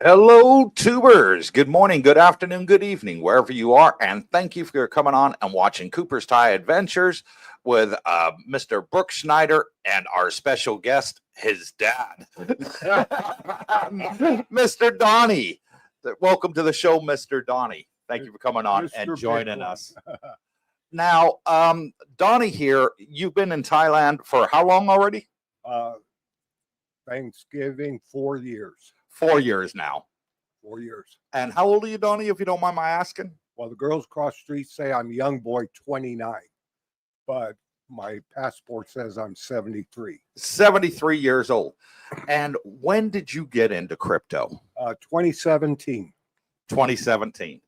Hello, tubers. Good morning, good afternoon, good evening, wherever you are. And thank you for coming on and watching Coopersthaiadventures with Mr. Brooke Schneider and our special guest, his dad, Mr. Donnie. Welcome to the show, Mr. Donnie. Thank you for coming on and joining us. Now, Donnie here, you've been in Thailand for how long already? Thanksgiving, 4 years. 4 years now. 4 years. And how old are you, Donnie, if you don't mind my asking? Well, the girls across the street say I'm young boy, 29, but my passport says I'm 73. 73 years old. And when did you get into crypto? 2017. 2017.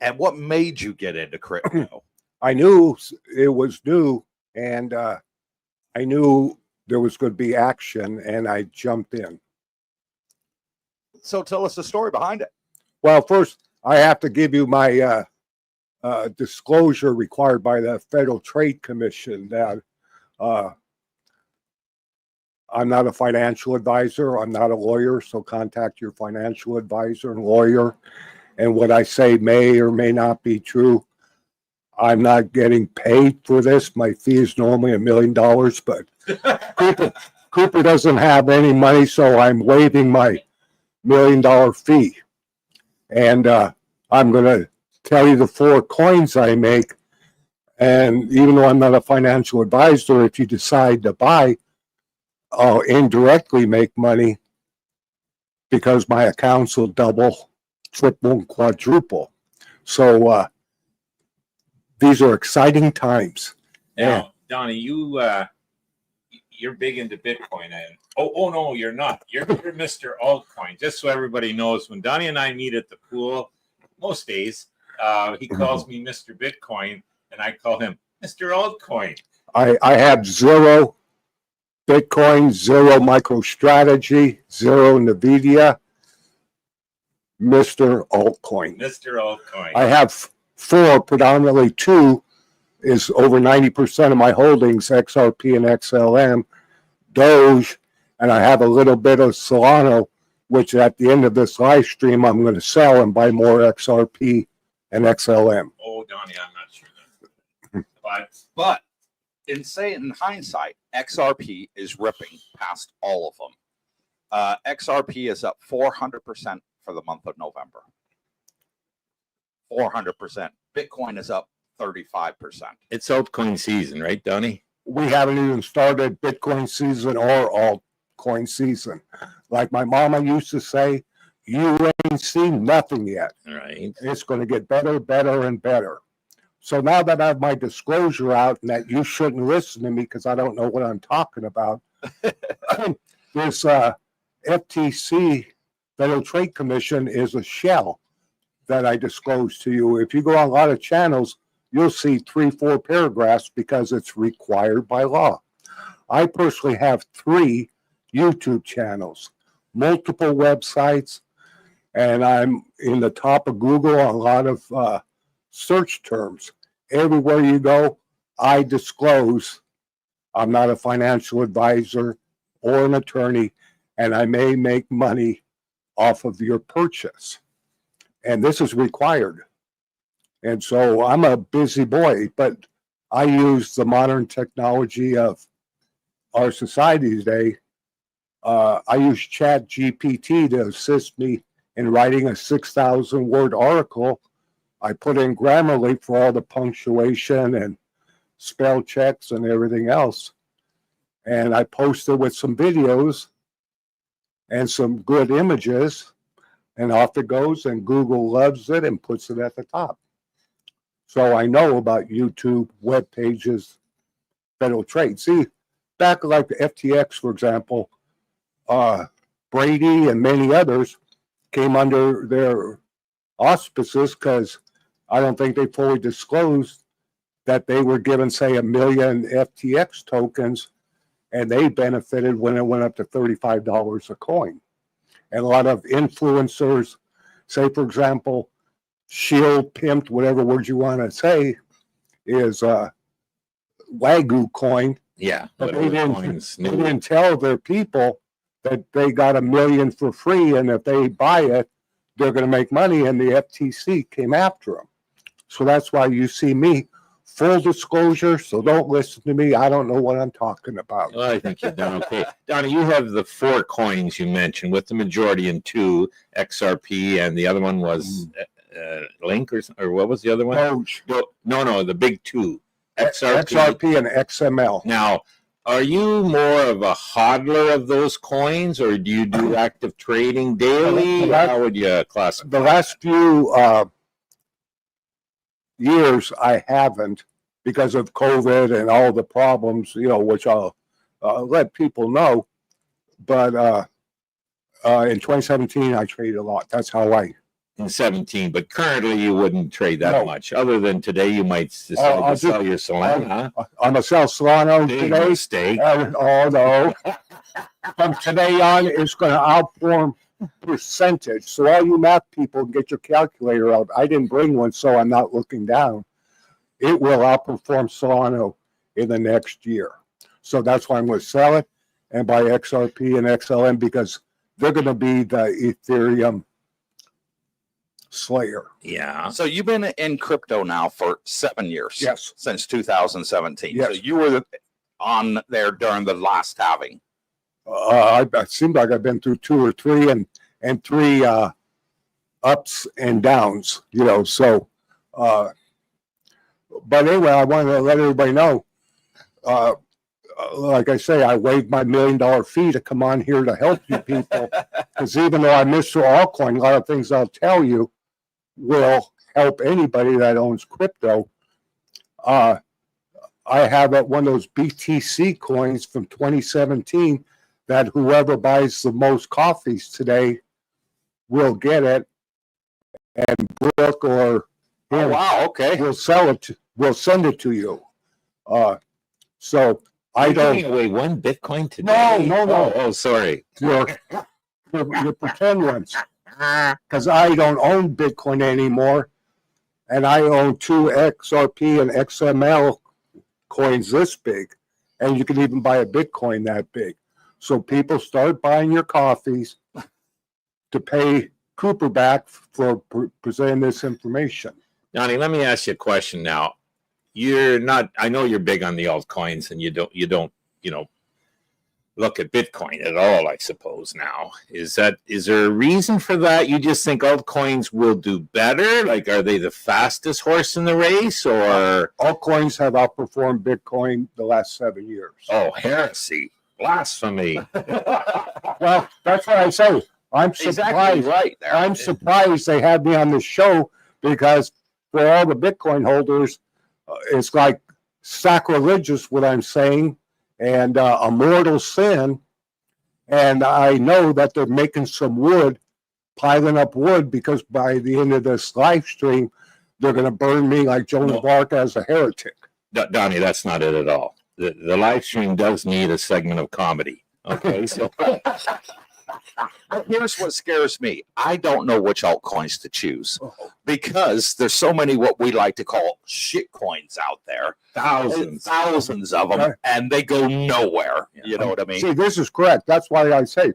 And what made you get into crypto? I knew it was new, and I knew there was going to be action, and I jumped in. So tell us the story behind it. Well, first, I have to give you my disclosure required by the Federal Trade Commission that I'm not a financial advisor. I'm not a lawyer, so contact your financial advisor and lawyer. And what I say may or may not be true. I'm not getting paid for this. My fee is normally $1 million, but Cooper doesn't have any money, so I'm waiving my $1 million fee. And I'm going to tell you the 4 coins I make. And even though I'm not a financial advisor, if you decide to buy, I'll indirectly make money because my accounts will double, triple, and quadruple. So these are exciting times. Now, Donnie, you're big into Bitcoin, and oh no, you're not. You're Mr. Altcoin. Just so everybody knows, when Donnie and I meet at the pool, most days, he calls me Mr. Bitcoin, and I call him Mr. Altcoin. I have 0 Bitcoin, 0 MicroStrategy, 0 NVIDIA, Mr. Altcoin. Mr. Altcoin. I have 4, predominantly 2 is over 90% of my holdings, XRP and XLM, Doge, and I have a little bit of Solana, which at the end of this live stream, I'm going to sell and buy more XRP and XLM. Oh, Donnie, I'm not sure that. But in hindsight, XRP is ripping past all of them. XRP is up 400% for the month of November. 400%. Bitcoin is up 35%. It's altcoin season, right, Donnie? We haven't even started Bitcoin season or altcoin season. Like my mama used to say, you ain't seen nothing yet. Right. It's going to get better, better, and better. So now that I have my disclosure out and that you shouldn't listen to me because I don't know what I'm talking about, this FTC, Federal Trade Commission, is a shell that I disclosed to you. If you go on a lot of channels, you'll see 3-4 paragraphs because it's required by law. I personally have 3 YouTube channels, multiple websites, and I'm in the top of Google on a lot of search terms. Everywhere you go, I disclose I'm not a financial advisor or an attorney, and I may make money off of your purchase. And this is required. And so I'm a busy boy, but I use the modern technology of our society today. I use Chat GPT to assist me in writing a 6,000-word article. I put in Grammarly for all the punctuation and spell checks and everything else. And I post it with some videos and some good images. And off it goes, and Google loves it and puts it at the top. So I know about YouTube, web pages, Federal Trade. See, back like the FTX, for example, Brady and many others came under their auspices because I don't think they fully disclosed that they were given, say, 1 million FTX tokens, and they benefited when it went up to $35 a coin. And a lot of influencers, say, for example, shield, pimped, whatever word you want to say, is Wagyu coin. Yeah. But they didn't tell their people that they got $1 million for free, and if they buy it, they're going to make money, and the FTC came after them. So that's why you see me, full disclosure, so don't listen to me. I don't know what I'm talking about. Well, I think you've done okay. Donnie, you have the 4 coins you mentioned, with the majority in 2, XRP, and the other one was Link, or what was the other one? Doge. No, the big 2. XRP and XML. Now, are you more of a hodler of those coins, or do you do active trading daily? How would you classify? The last few years, I haven't, because of COVID and all the problems, which I'll let people know. But in 2017, I traded a lot. That's how I. In 17, but currently you wouldn't trade that much. Other than today, you might decide to sell your Solana. I'm going to sell Solana Big today. mistake. Oh, no. From today on, it's going to outperform percentage. So all you math people, get your calculator out. I didn't bring one, so I'm not looking down. It will outperform Solana in the next year. So that's why I'm going to sell it and buy XRP and XLM, because they're going to be the Ethereum slayer. Yeah. So you've been in crypto now for 7 years. Yes. Since 2017. Yes. So you were on there during the last halving. It seems like I've been through 2 or 3 and 3 ups and downs, so but anyway, I wanted to let everybody know, like I say, I waived my $1 million fee to come on here to help you people, because even though I'm Mr. Altcoin, a lot of things I'll tell you will help anybody that owns crypto. I have one of those BTC coins from 2017 that whoever buys the most coffees today will get it, and Brooke or him will sell it. Will send it to you. So I don't. Giving away 1 Bitcoin today. No. Oh, sorry. Your pretend ones, because I don't own Bitcoin anymore, and I own 2 XRP and XML coins this big, and you can even buy a Bitcoin that big. So people start buying your coffees to pay Cooper back for presenting this information. Donnie, let me ask you a question now. You're not, I know you're big on the altcoins, and you don't, look at Bitcoin at all, I suppose now. Is there a reason for that? You just think altcoins will do better? Like, are they the fastest horse in the race, or? Altcoins have outperformed Bitcoin the last 7 years. Oh, heresy. Blasphemy. Well, that's what I say. I'm surprised. Exactly right there. I'm surprised they had me on the show, because for all the Bitcoin holders, it's like sacrilegious what I'm saying, and a mortal sin. And I know that they're making some wood, piling up wood, because by the end of this live stream, they're going to burn me like Joan of Arc as a heretic. Donnie, that's not it at all. The live stream does need a segment of comedy. Okay, so here's what scares me. I don't know which altcoins to choose, because there's so many what we like to call shit coins out there. Thousands of them, and they go nowhere. You know what I mean? See, this is correct. That's why I say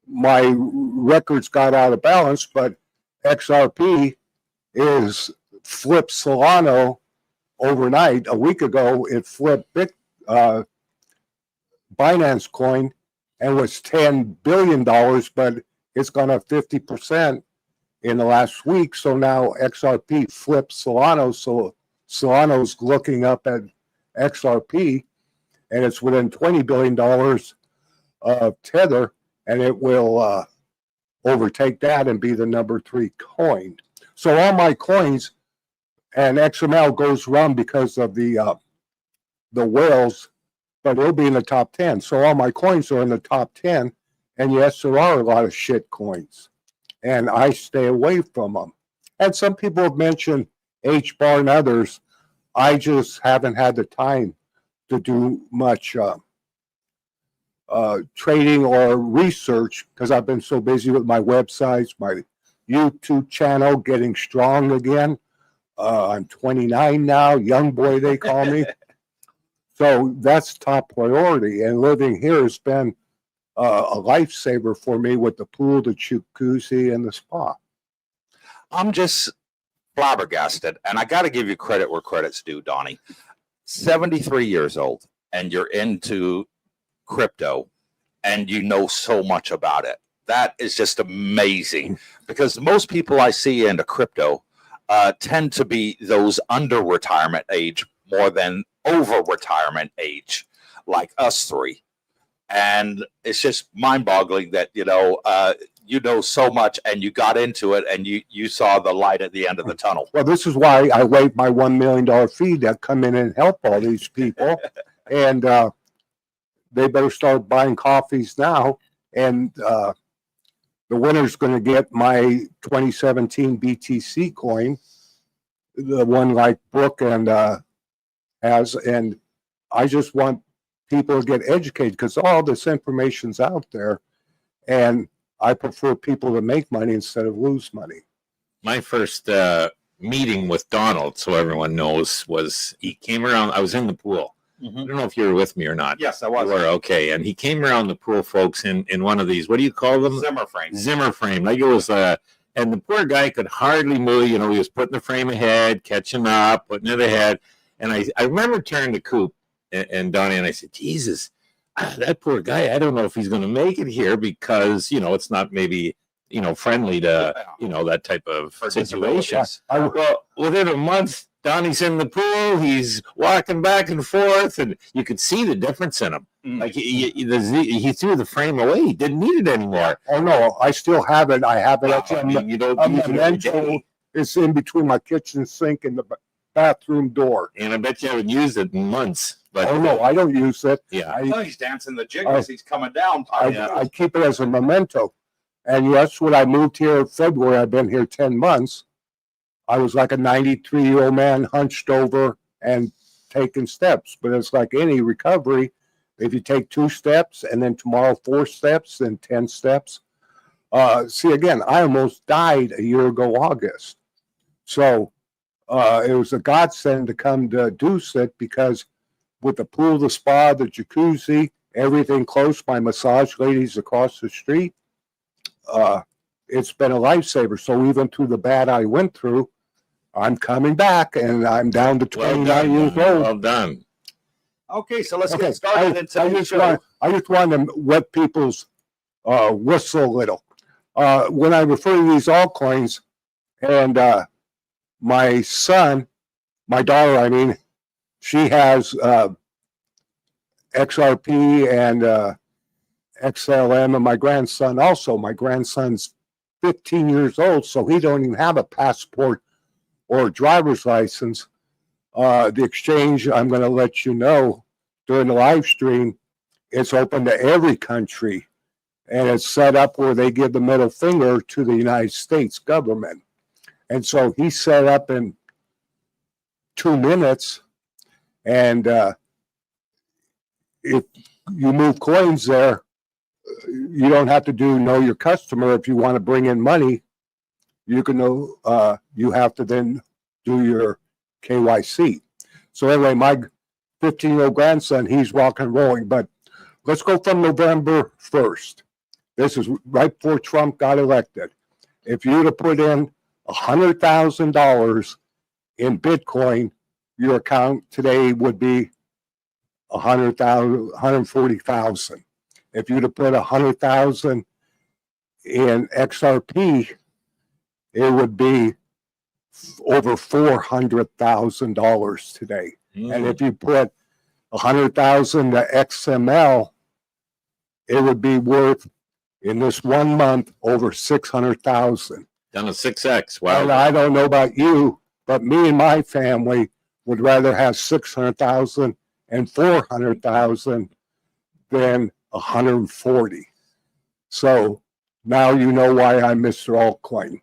my records got out of balance, but XRP is flipped Solana overnight. A week ago, it flipped Binance coin and was $10 billion, but it's gone up 50% in the last week. So now XRP flipped Solana. So Solana's looking up at XRP, and it's within $20 billion of Tether, and it will overtake that and be the number 3 coin. So all my coins, and XML goes wrong because of the whales, but it'll be in the top 10. So all my coins are in the top 10. And yes, there are a lot of shit coins, and I stay away from them. And some people have mentioned HBAR and others. I just haven't had the time to do much trading or research, because I've been so busy with my websites, my YouTube channel getting strong again. I'm 29 now, young boy they call me. So that's top priority. And living here has been a lifesaver for me with the pool, the jacuzzi, and the spa. I'm just flabbergasted, and I got to give you credit where credit's due, Donnie. 73 years old, and you're into crypto, and you know so much about it. That is just amazing, because most people I see into crypto tend to be those under retirement age more than over retirement age, like us three. And it's just mind-boggling that you know so much, and you got into it, and you saw the light at the end of the tunnel. Well, this is why I waived my $1 million fee to come in and help all these people. And they better start buying coffees now. And the winner's going to get my 2017 BTC coin, the one like Brooke and has. And I just want people to get educated, because all this information's out there. And I prefer people to make money instead of lose money. My first meeting with Donald, so everyone knows, was he came around. I was in the pool. I don't know if you were with me or not. Yes, I was. You were, okay. And he came around the pool, folks, in one of these, what do you call them? Zimmer frame. Zimmer frame. Like it was, and the poor guy could hardly move. You know, he was putting the frame ahead, catching up, putting it ahead. And I remember turning to Coop and Donnie, and I said, Jesus, that poor guy, I don't know if he's going to make it here, because, you know, it's not maybe, you know, friendly to, you know, that type of situation. Well, within a month, Donnie's in the pool, he's walking back and forth, and you could see the difference in him. Like he threw the frame away. He didn't need it anymore. Oh, no, I still have it. I have it. You don't use it every day. It's in between my kitchen sink and the bathroom door. And I bet you haven't used it in months. But oh, no, I don't use it. Yeah. He's dancing the jig as he's coming down. I keep it as a memento. And that's when I moved here in February. I've been here 10 months. I was like a 93-year-old man hunched over and taking steps. But it's like any recovery. If you take 2 steps and then tomorrow 4 steps, then 10 steps. See, again, I almost died a year ago, August. So it was a godsend to come to Deuce it, because with the pool, the spa, the jacuzzi, everything close, my massage ladies across the street, it's been a lifesaver. So even through the bad I went through, I'm coming back, and I'm down to 29 years old. Well done. Okay, so let's get started into the show. I just want to wet people's whistle a little. When I refer to these altcoins, and my daughter, I mean, she has XRP and XLM, and my grandson also. My grandson's 15 years old, so he don't even have a passport or a driver's license. The exchange, I'm going to let you know during the live stream, it's open to every country, and it's set up where they give the middle finger to the United States government. And so he set up in 2 minutes, and if you move coins there, you don't have to know your customer. If you want to bring in money, you can know, you have to then do your KYC. So anyway, my 15-year-old grandson, he's rock and rolling. But let's go from November 1st. This is right before Trump got elected. If you were to put in $100,000 in Bitcoin, your account today would be 140,000. If you were to put 100,000 in XRP, it would be over $400,000 today. And if you put 100,000 to XML, it would be worth in this 1 month over 600,000. Down to 6x. Wow. And I don't know about you, but me and my family would rather have 600,000 and 400,000 than 140. So now you know why I'm Mr. Altcoin.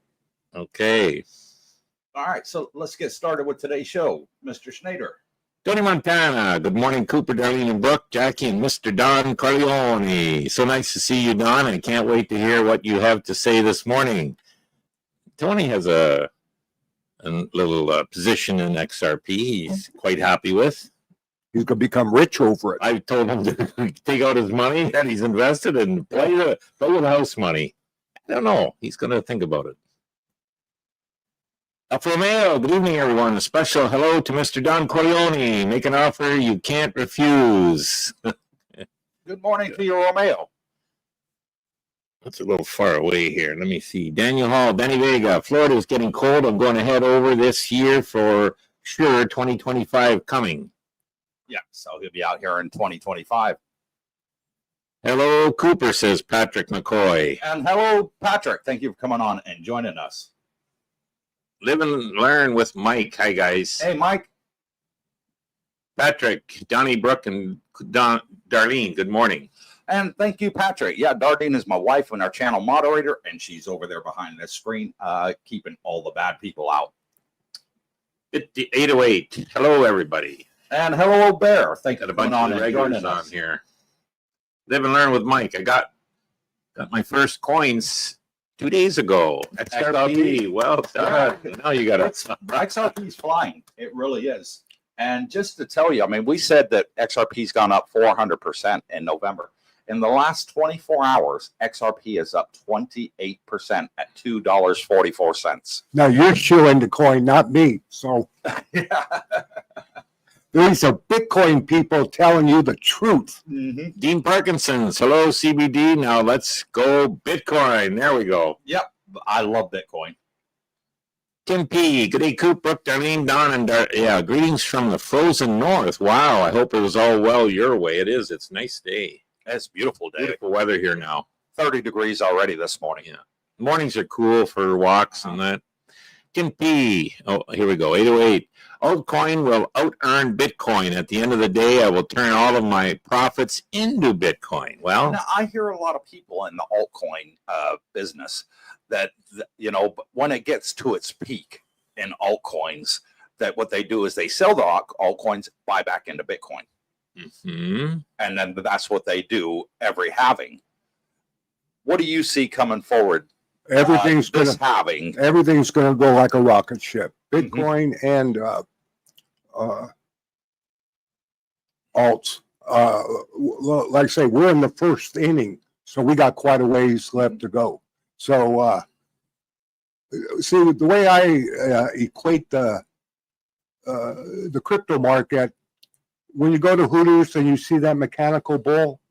Okay. All right, so let's get started with today's show. Mr. Schneider. Tony Montana. Good morning, Cooper, Darlene, and Brooke, Jackie, and Mr. Don Corleone. So nice to see you, Don. I can't wait to hear what you have to say this morning. Tony has a little position in XRP he's quite happy with. He's going to become rich over it. I told him to take out his money that he's invested and play with house money. I don't know. He's going to think about it. Alfa Romeo, good evening, everyone. A special hello to Mr. Don Corleone. Make an offer you can't refuse. Good morning to you, Romeo. That's a little far away here. Let me see. Daniel Hall, Danny Vega. Florida is getting cold. I'm going to head over this year for sure. 2025 coming. Yeah, so he'll be out here in 2025. Hello, Cooper, says Patrick McCoy. And hello, Patrick. Thank you for coming on and joining us. Live and learn with Mike. Hi, guys. Hey, Mike. Patrick, Donnie, Brooke, and Darlene, good morning. And thank you, Patrick. Yeah, Darlene is my wife and our channel moderator, and she's over there behind the screen, keeping all the bad people out. 808. Hello, everybody. And hello, Bear. Thank you Got a for coming bunch on of and regulars joining on us. here. Live and learn with Mike. I got my first coins 2 days ago. XRP. Well done. Now you got it. XRP is flying. It really is. And just to tell you, I mean, we said that XRP's gone up 400% in November. In the last 24 hours, XRP is up 28% at $2.44. Now you're showing the coin, not me. So Yeah. these are Bitcoin people telling you the truth. Mm-hmm. Dean Parkinson's. Hello, CBD. Now let's go Bitcoin. There we go. Yep. I love Bitcoin. Tim P. Good day, Coop, Brooke, Darlene, Don, and greetings from the frozen north. Wow, I hope it was all well your way. It is. It's a nice day. It's a beautiful day. Beautiful weather here now. 30 degrees already this morning. Yeah. Mornings are cool for walks and that. Tim P. Oh, here we go. 808. Altcoin will out-earn Bitcoin. At the end of the day, I will turn all of my profits into Bitcoin. Well, Now, I hear a lot of people in the altcoin business that, you know, when it gets to its peak in altcoins, that what they do is they sell the altcoins, buy back into Bitcoin. mm-hmm. And then that's what they do every halving. What do you see coming forward? Everything's This gonna halving. everything's gonna go like a rocket ship. Bitcoin and alts. Like I say, we're in the first inning, so we got quite a ways left to go. So see, the way I equate the crypto market, when you go to Hooters and you see that mechanical bull,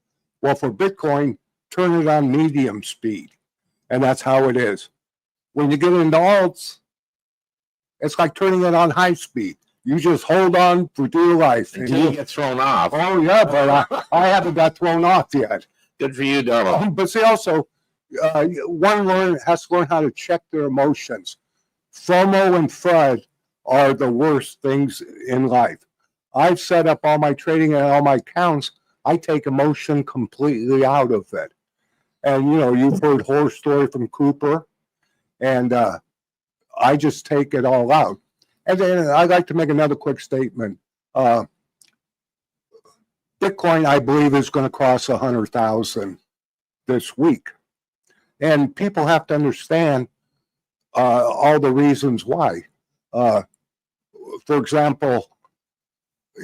well, for Bitcoin, turn it on medium speed. And that's how it is. When you get into alts, it's like turning it on high speed. You just hold on for dear life. Until you get thrown off. Oh, yeah, but I haven't got thrown off yet. Good for you, Donald. But see, also, one has to learn how to check their emotions. FOMO and FUD are the worst things in life. I've set up all my trading and all my accounts. I take emotion completely out of it. And, you know, you've heard horror story from Cooper. And I just take it all out. And then I'd like to make another quick statement. Bitcoin, I believe, is going to cross 100,000 this week. And people have to understand all the reasons why. For example,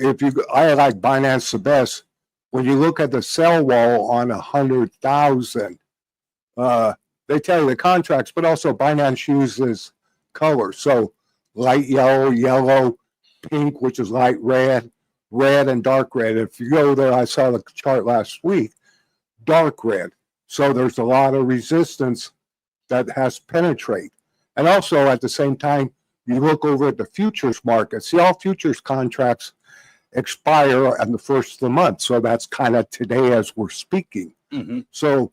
I like Binance the best. When you look at the sell wall on 100,000, they tell you the contracts, but also Binance uses color. So light yellow, yellow, pink, which is light red, red, and dark red. If you go there, I saw the chart last week, dark red. So there's a lot of resistance that has to penetrate. And also at the same time, you look over at the futures market. See, all futures contracts expire on the first of the month. So that's kind of today as we're speaking. Mm-hmm. So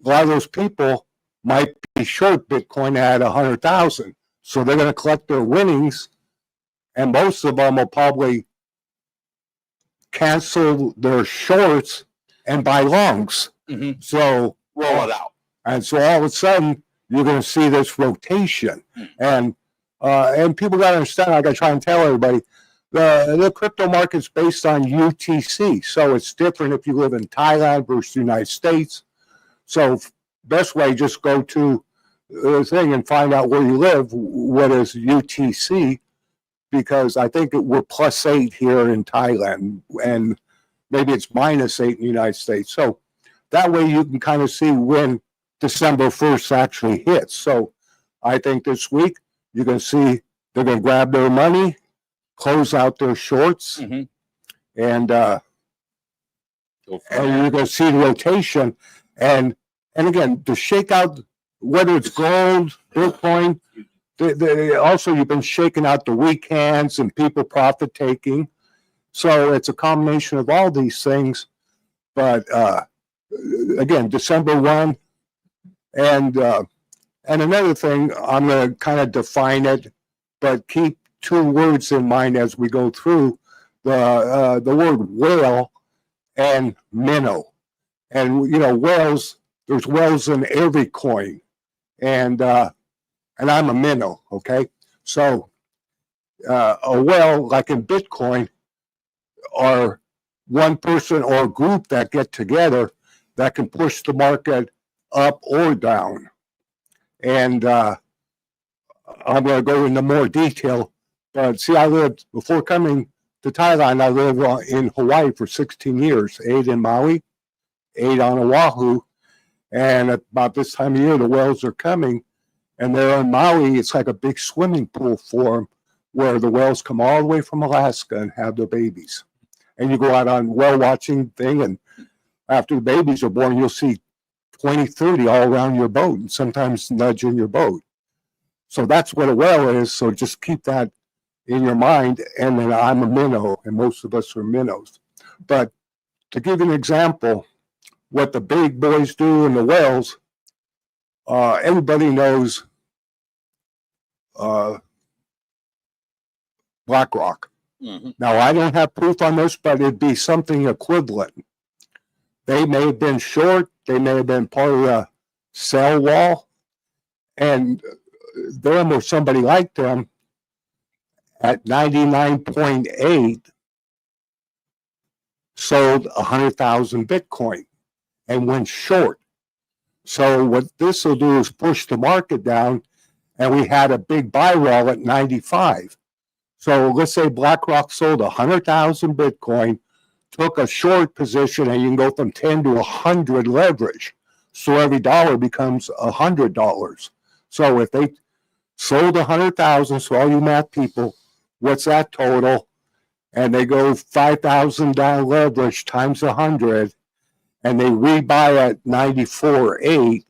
a lot of those people might be short Bitcoin at 100,000. So they're going to collect their winnings, and most of them will probably cancel their shorts and buy longs. Mm-hmm. So Roll it out. And so all of a sudden, you're going to see this rotation. And people got to understand, I got to try and tell everybody, the crypto market's based on UTC. So it's different if you live in Thailand versus the United States. So best way, just go to the thing and find out where you live, what is UTC. because I think we're +8 here in Thailand, and maybe it's -8 in the United States. So that way you can kind of see when December 1st actually hits. So I think this week you're going to see they're going to grab their money, close out their shorts, Mhm. and Go for it. you're going to see the rotation. And again, to shake out, whether it's gold, Bitcoin, also you've been shaking out the weak hands and people profit taking. So it's a combination of all these things. But again, December 1, and another thing, I'm going to kind of define it, but keep two words in mind as we go through the word whale and minnow. And whales, there's whales in every coin, and I'm a minnow. Okay, so a whale, like in Bitcoin, are one person or group that get together that can push the market up or down. And I'm going to go into more detail, but see, before coming to Thailand, I lived in Hawaii for 16 years, 8 in Maui, 8 on Oahu. And at about this time of year, the whales are coming, and they're in Maui. It's like a big swimming pool for them, where the whales come all the way from Alaska and have their babies. And you go out on whale watching thing, and after the babies are born, you'll see 20, 30 all around your boat, and sometimes nudging your boat. So that's what a whale is. So just keep that in your mind. And then I'm a minnow, and most of us are minnows. But to give you an example, what the big boys do in the whales, everybody knows BlackRock. Mhm. Now, I don't have proof on this, but it'd be something equivalent. They may have been short. They may have been part of the sell wall. And them or somebody like them at 99.8 sold 100,000 Bitcoin and went short. So what this will do is push the market down, and we had a big buy wall at 95. So let's say BlackRock sold 100,000 Bitcoin, took a short position, and you can go from 10 to 100 leverage. So every dollar becomes $100. So if they sold 100,000, so all you math people, what's that total? And they go 5,000 down leverage times 100, and they rebuy at 94.8.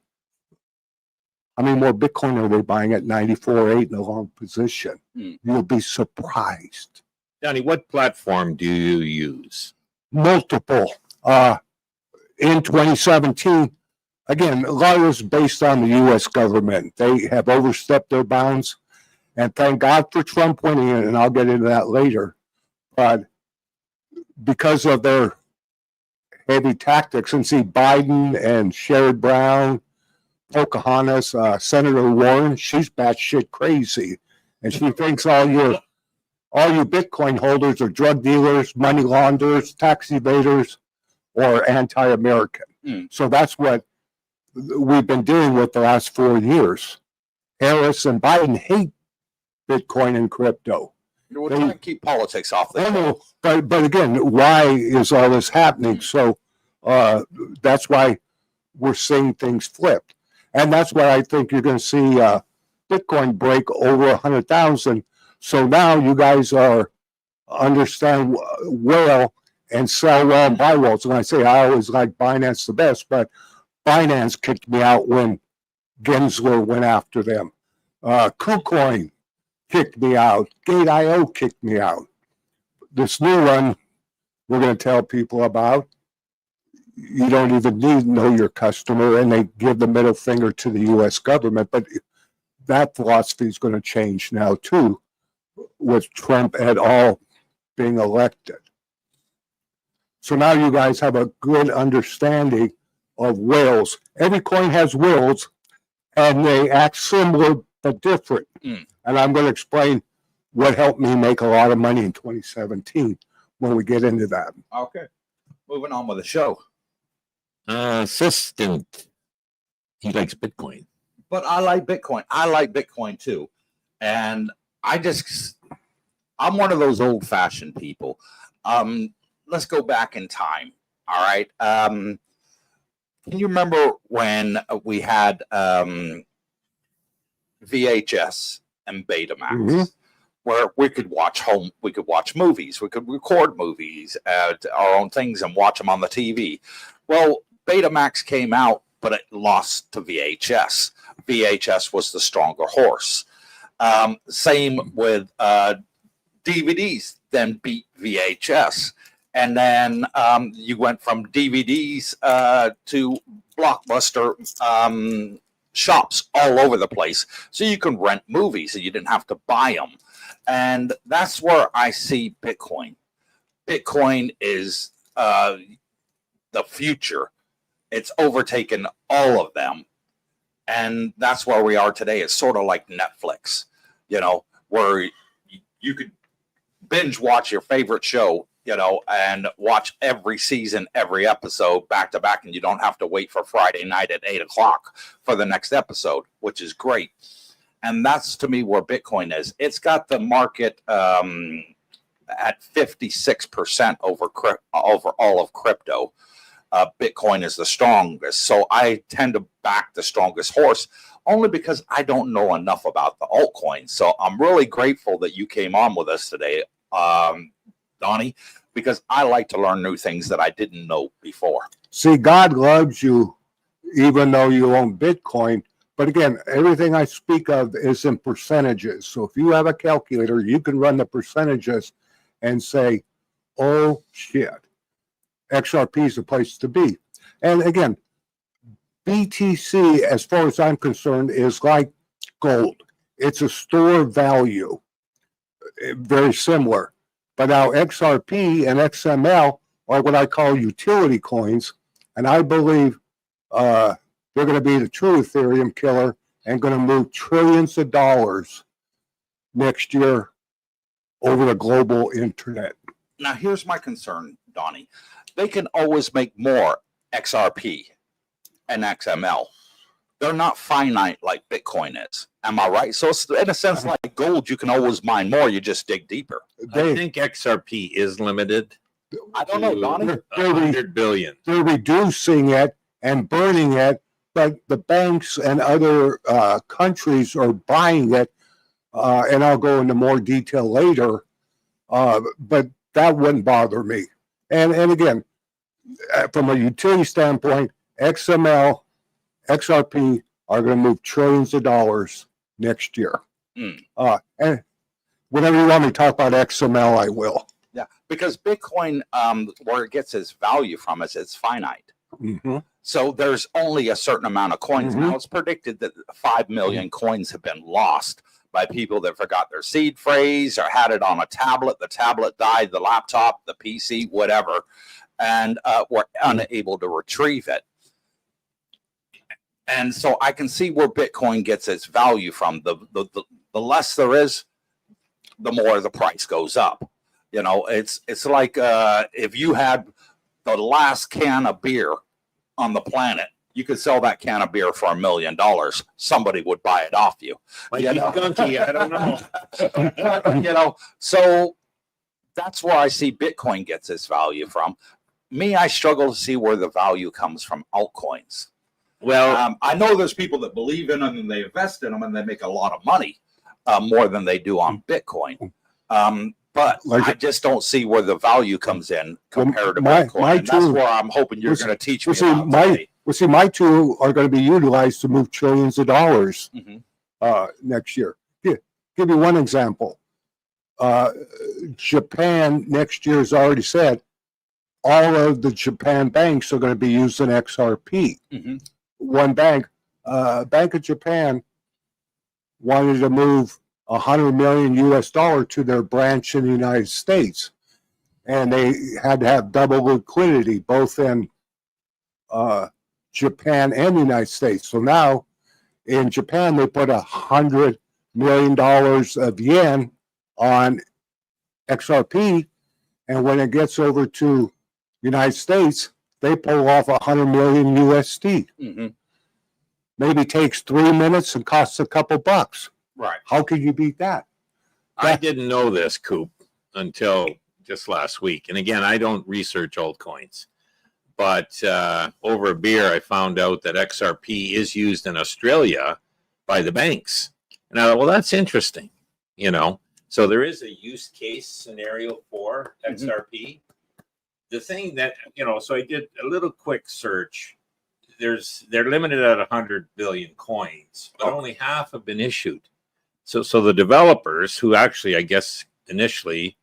How many more Bitcoin are they buying at 94.8 in a long position? You'll be surprised. Johnny, what platform do you use? Multiple. In 2017, again, a lot of this is based on the U.S. government. They have overstepped their bounds, and thank God for Trump winning it, and I'll get into that later. But because of their heavy tactics, and see Biden and Sherrod Brown, Pocahontas, Senator Warren, she's batshit crazy, and she thinks all you Bitcoin holders are drug dealers, money launderers, tax evaders, or anti-American. So that's what we've been dealing with the last 4 years. Harris and Biden hate Bitcoin and crypto. We're trying to keep politics off the No, but again, why is all this happening? So that's why we're seeing things flipped. And that's why I think you're going to see Bitcoin break over 100,000. So now you guys understand whale and sell well and buy well. So when I say I always like Binance the best, but Binance kicked me out when Gensler went after them. KuCoin kicked me out. Gate.io kicked me out. This new one we're going to tell people about, you don't even need to know your customer, and they give the middle finger to the U.S. government. But that philosophy is going to change now, too, with Trump et al. Being elected. So now you guys have a good understanding of whales. Every coin has whales, and they act similar but different. And I'm going to explain what helped me make a lot of money in 2017 when we get into that. Okay. Moving on with the show. Assistant. He likes Bitcoin. But I like Bitcoin. I like Bitcoin too. And I just, I'm one of those old-fashioned people. Let's go back in time. All right. Can you remember when we had VHS and Betamax, Mhm. where we could watch movies, we could record movies at our own things and watch them on the TV. Well, Betamax came out, but it lost to VHS. VHS was the stronger horse. Same with DVDs, then beat VHS. And then you went from DVDs to Blockbuster shops all over the place. So you can rent movies and you didn't have to buy them. And that's where I see Bitcoin. Bitcoin is the future. It's overtaken all of them. And that's where we are today. It's sort of like Netflix, you know, where you could binge watch your favorite show, you know, and watch every season, every episode back to back, and you don't have to wait for Friday night at 8 o'clock for the next episode, which is great. And that's, to me, where Bitcoin is. It's got the market at 56% over all of crypto. Bitcoin is the strongest. So I tend to back the strongest horse only because I don't know enough about the altcoins. So I'm really grateful that you came on with us today, Donnie, because I like to learn new things that I didn't know before. See, God loves you even though you own Bitcoin. But again, everything I speak of is in percentages. So if you have a calculator, you can run the percentages and say, oh, shit, XRP is the place to be. And again, BTC, as far as I'm concerned, is like gold. It's a store of value, very similar. But now XRP and XML are what I call utility coins, and I believe they're going to be the true Ethereum killer and going to move trillions of dollars next year over the global internet. Now, here's my concern, Donnie. They can always make more XRP and XML. They're not finite like Bitcoin is. Am I right? So it's in a sense like gold, you can always mine more. You just dig deeper. I think XRP is limited. I don't know, Donnie. They're 100 billion. They're reducing it and burning it, but the banks and other countries are buying it, and I'll go into more detail later, but that wouldn't bother me. And again, from a utility standpoint, XML, XRP are going to move trillions of dollars next year. And whenever you want me to talk about XML, I will. Yeah, because Bitcoin, where it gets its value from is it's finite. Mm-hmm. So there's only a certain amount of coins. Mhm. Now it's predicted that 5 million coins have been lost by people that forgot their seed phrase or had it on a tablet. The tablet died, the laptop, the PC, whatever, and were unable to retrieve it. And so I can see where Bitcoin gets its value from. The less there is, the more the price goes up. You know, it's like if you had the last can of beer on the planet, you could sell that can of beer for $1 million. Somebody would buy it off you. Might You be know? gunky, I don't know. You know, so that's where I see Bitcoin gets its value from. Me, I struggle to see where the value comes from altcoins. Well, I know there's people that believe in them and they invest in them and they make a lot of money, more than they do on Bitcoin. But I just don't see where the value comes in compared to Bitcoin. And that's where I'm hoping you're going to teach me about today. See, my two are going to be utilized to move trillions of dollars next year. Give you one example. Japan next year has already said all of the Japan banks are going to be using XRP. One bank, Bank of Japan, wanted to move $100 million to their branch in the United States, and they had to have double liquidity both in Japan and the United States. So now in Japan they put $100 million of yen on XRP, and when it gets over to United States, they pull off $100 million USD. Maybe takes 3 minutes and costs a couple bucks. Right. How can you beat that? I didn't know this, Coop, until just last week. And again, I don't research altcoins. But over a beer, I found out that XRP is used in Australia by the banks. And I thought, well, that's interesting, you know. So there is a use case scenario for XRP. The thing that, you know, so I did a little quick search. They're limited at 100 billion coins, but only half have been issued. So the developers who actually, I guess, initially,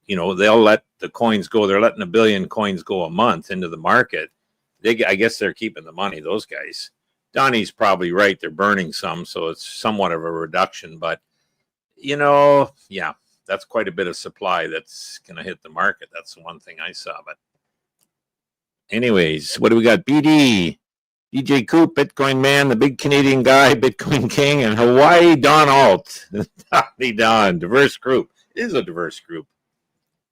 you know, they'll let the coins go. They're letting 1 billion coins go a month into the market. I guess they're keeping the money, those guys. Donnie's probably right. They're burning some, so it's somewhat of a reduction. But, you know, yeah, that's quite a bit of supply that's going to hit the market. That's the one thing I saw. But anyways, what do we got? BD. DJ Coop, Bitcoin Man, the big Canadian guy, Bitcoin King, and Hawaii Don Alt. Donnie Don, diverse group. It is a diverse group.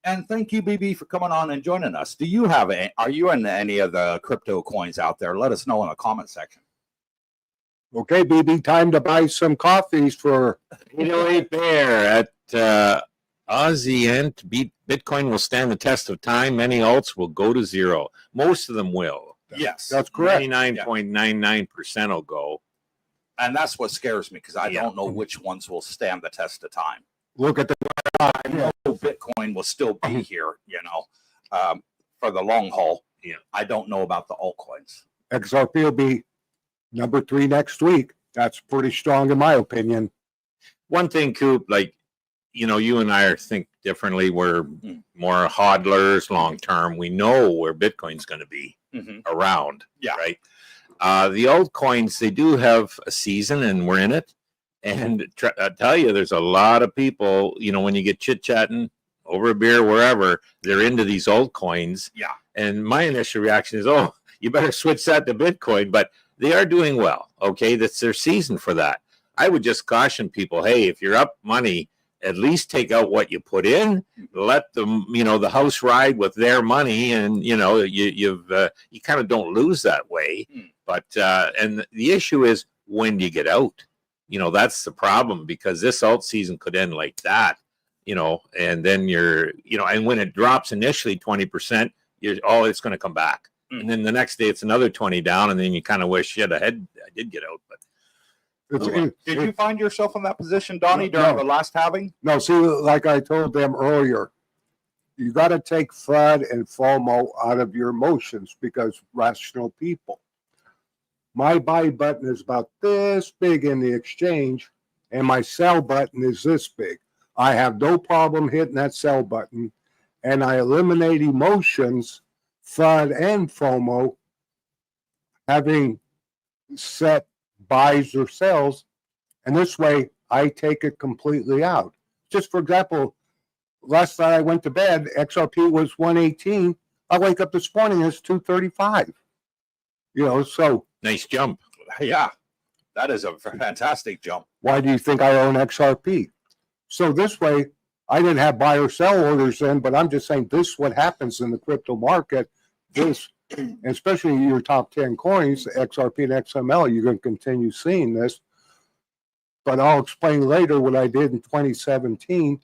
And thank you, BB, for coming on and joining us. Are you in any of the crypto coins out there? Let us know in the comment section. Okay, BB, time to buy some coffees for 808 Bear at Aussie Ent. Bitcoin will stand the test of time. Many alts will go to zero. Most of them will. Yes. That's correct. 99.99% will go. And that's what scares me because I don't know which ones will stand the test of time. Look at the I know Bitcoin will still be here, you know, for the long haul. Yeah. I don't know about the altcoins. XRP will be number 3 next week. That's pretty strong in my opinion. One thing, Coop, like, you know, you and I think differently. We're more hodlers long term. We know where Bitcoin's going to be around. Yeah. Right. The altcoins, they do have a season and we're in it. And I tell you, there's a lot of people, you know, when you get chit chatting over a beer, wherever, they're into these altcoins. Yeah. And my initial reaction is, oh, you better switch that to Bitcoin. But they are doing well. Okay. That's their season for that. I would just caution people, hey, if you're up money, at least take out what you put in, let them, you know, the house ride with their money, and you know, you kind of don't lose that way. But and the issue is, when do you get out? You know, that's the problem, because this alt season could end like that, you know, and then you're, you know, and when it drops initially 20%, it's going to come back, and then the next day it's another 20 down, and then you kind of wish, shit, I did get out, but. Did you find yourself in that position, Donnie, during the last halving? No, see, like I told them earlier, you got to take FUD and FOMO out of your emotions, because rational people. My buy button is about this big in the exchange, and my sell button is this big. I have no problem hitting that sell button, and I eliminate emotions, FUD and FOMO, having set buys or sells, and this way I take it completely out. Just for example, last night I went to bed, XRP was 118. I wake up this morning, it's 235. You know, so Nice jump. Yeah, that is a fantastic jump. why do you think I own XRP? So this way, I didn't have buy or sell orders in, but I'm just saying this is what happens in the crypto market. This, especially your top 10 coins, XRP and XML, you're going to continue seeing this. But I'll explain later what I did in 2017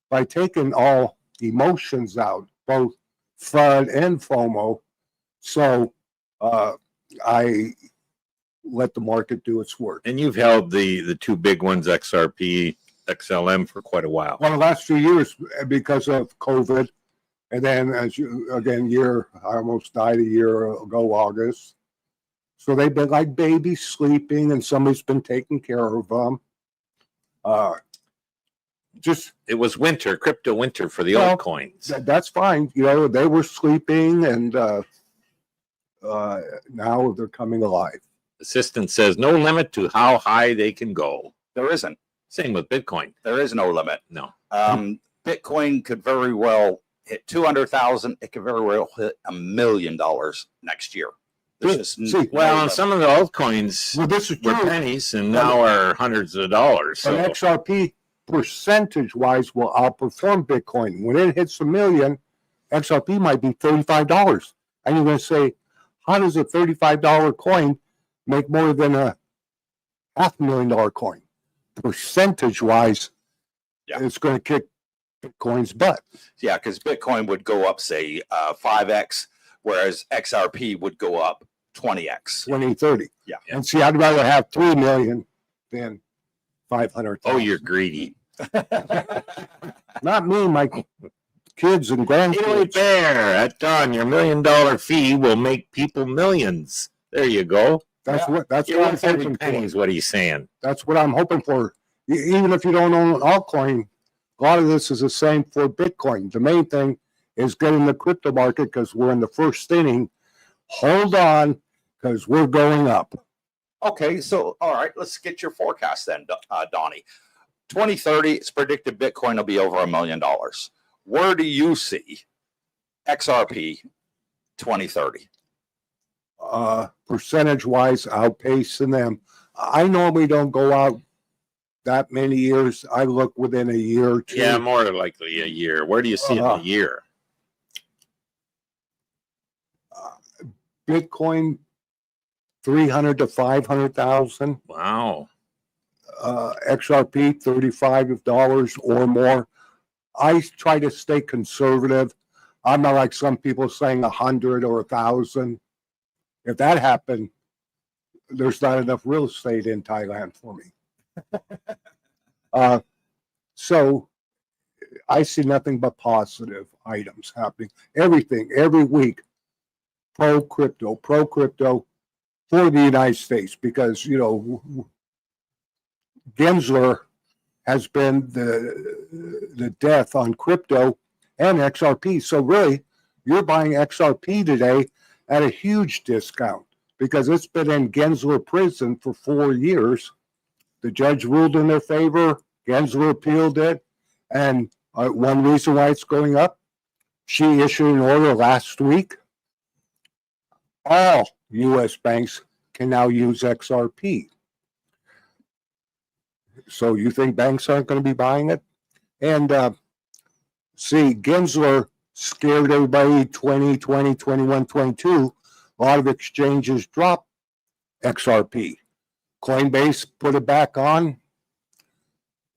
by taking all emotions out, both FUD and FOMO. So I let the market do its work. And you've held the two big ones, XRP, XLM, for quite a while. Well, the last few years, because of COVID, and then as you again, I almost died a year ago, August. So they've been like babies sleeping, and somebody's been taking care of them. It was winter, crypto winter for the altcoins. That's fine. You know, they were sleeping, and now they're coming alive. Assistant says no limit to how high they can go. There isn't. Same with Bitcoin. There is no limit. No. Bitcoin could very well hit 200,000. It could very well hit $1 million next year. Well, and some of the altcoins this is were true. pennies and now are hundreds of dollars. So. And XRP percentage-wise will outperform Bitcoin. When it hits $1 million, XRP might be $35. And you're going to say, how does a $35 coin make more than a $500,000 coin? Percentage-wise, Yeah. it's going to kick Bitcoin's butt. Yeah, because Bitcoin would go up, say, 5x, whereas XRP would go up 20x. 2030. Yeah. And see, I'd rather have 3 million than 500,000. Oh, you're greedy. Not me, my kids and Anyway, grandkids. Bear, at dawn, your $1 million fee will make people millions. There you go. That's what You're I'm worth every hoping penny, for. is what he's saying. That's what I'm hoping for. Even if you don't own an altcoin, a lot of this is the same for Bitcoin. The main thing is getting the crypto market because we're in the first inning. Hold on, because we're going up. Okay, so all right, let's get your forecast then, Donnie. 2030, it's predicted Bitcoin will be over $1 million. Where do you see XRP 2030? Percentage wise, outpacing them. I normally don't go out that many years. I look within a year or two. Yeah, more likely a year. Where do you see it in a year? Bitcoin, 300 to 500,000. Wow. XRP, $35 or more. I try to stay conservative. I'm not like some people saying 100 or 1,000. If that happened, there's not enough real estate in Thailand for me. So I see nothing but positive items happening. Everything, every week, pro crypto for the United States, because, you know, Gensler has been the death on crypto and XRP. So really, you're buying XRP today at a huge discount because it's been in Gensler prison for 4 years. The judge ruled in their favor. Gensler appealed it. And one reason why it's going up, she issued an order last week. All U.S. banks can now use XRP. So you think banks aren't going to be buying it? And see, Gensler scared everybody 2020, 21, 22. A lot of exchanges dropped XRP. Coinbase put it back on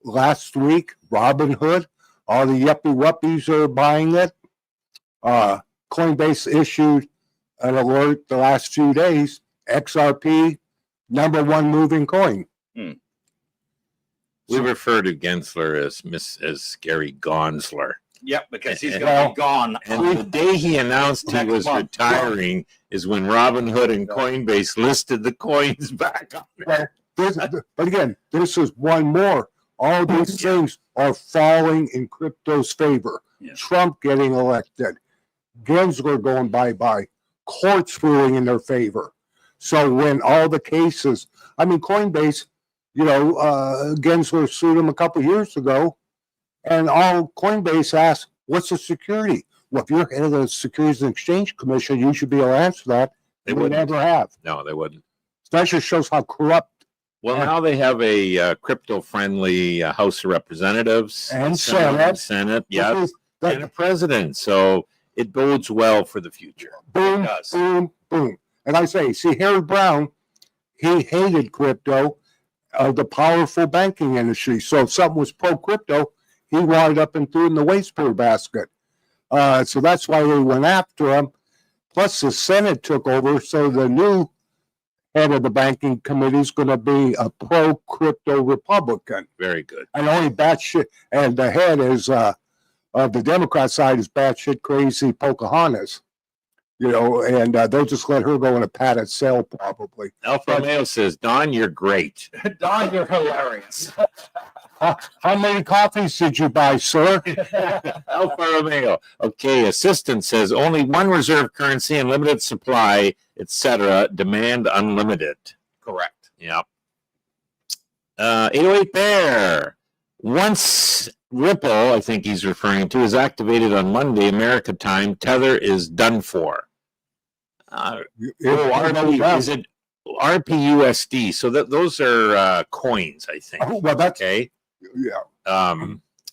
last week. Robinhood, all the yuppie wuppies are buying it. Coinbase issued an alert the last few days. XRP, #1 moving coin. We refer to Gensler as Gary Gonsler. Yep, because he's And- going to be gone. And the day he announced he Next was month. retiring is when Robinhood and Coinbase listed the coins back on there. But again, this is one more. All these things are falling in crypto's favor. Yeah. Trump getting elected, Gensler going bye-bye, courts ruling in their favor. So when all the cases, I mean, Coinbase, you know, Gensler sued him a couple years ago, and all Coinbase asked, what's the security? Well, if you're head of the Securities and Exchange Commission, you should be able to answer that. They would wouldn't. never have. No, they wouldn't. That just shows how corrupt Well, Yeah. now they have a crypto-friendly House of Representatives And Senate. Senate, yes, that- and a president. So it bodes well for the future. boom, does. boom, boom. And I say, see, Harry Brown, he hated crypto, the powerful banking industry. So if something was pro-crypto, he wanted up and threw it in the waste paper basket. So that's why they went after him. Plus, the Senate took over, so the new head of the banking committee is going to be a pro-crypto Republican. Very good. And only batshit, and the head is of the Democrat side is batshit crazy Pocahontas, you know, and they'll just let her go in a padded cell probably. Alfa Romeo says, Don, you're great. Don, you're hilarious. How many coffees did you buy, sir? Alfa Romeo. Okay, assistant says only one reserve currency, unlimited supply, etc. Demand unlimited. Correct. Yep. 808 Bear. Once Ripple, I think he's referring to, is activated on Monday, America time, Tether is done for. Is it RPUSD? So those are coins, I think. Oh, well, that's, Okay. yeah.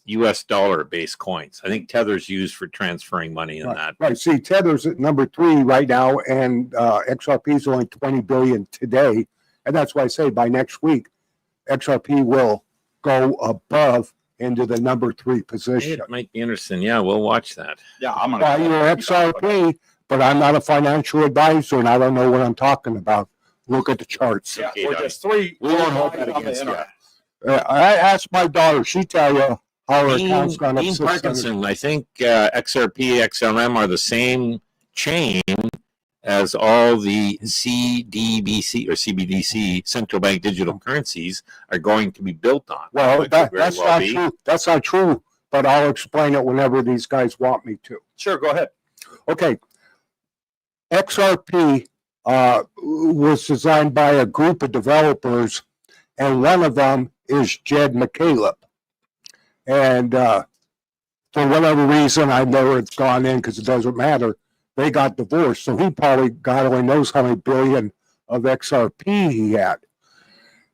US dollar based coins. I think Tether's used for transferring money in that. Right. See, Tether's at #3 right now, and XRP is only 20 billion today. And that's why I say by next week, XRP will go above into the number 3 position. It might be interesting. Yeah, we'll watch that. Yeah, I'm gonna. Buy your XRP, but I'm not a financial advisor and I don't know what I'm talking about. Look at the charts. Yeah, Okay, we're Donnie. just 3. We won't hold guys that on the against you. internet. I asked my daughter, she tell you how her Dean, account's gone up Dean 600. Parkinson, I think XRP, XLM are the same chain as all the CDBC or CBDC central bank digital currencies are going to be built on. Well, It could very that's well not be. true. That's not true, but I'll explain it whenever these guys want me to. Sure, go ahead. Okay. XRP was designed by a group of developers, and one of them is Jed McCaleb. And for whatever reason, I've never gone in because it doesn't matter. They got divorced, so he probably, God only knows how many billion of XRP he had.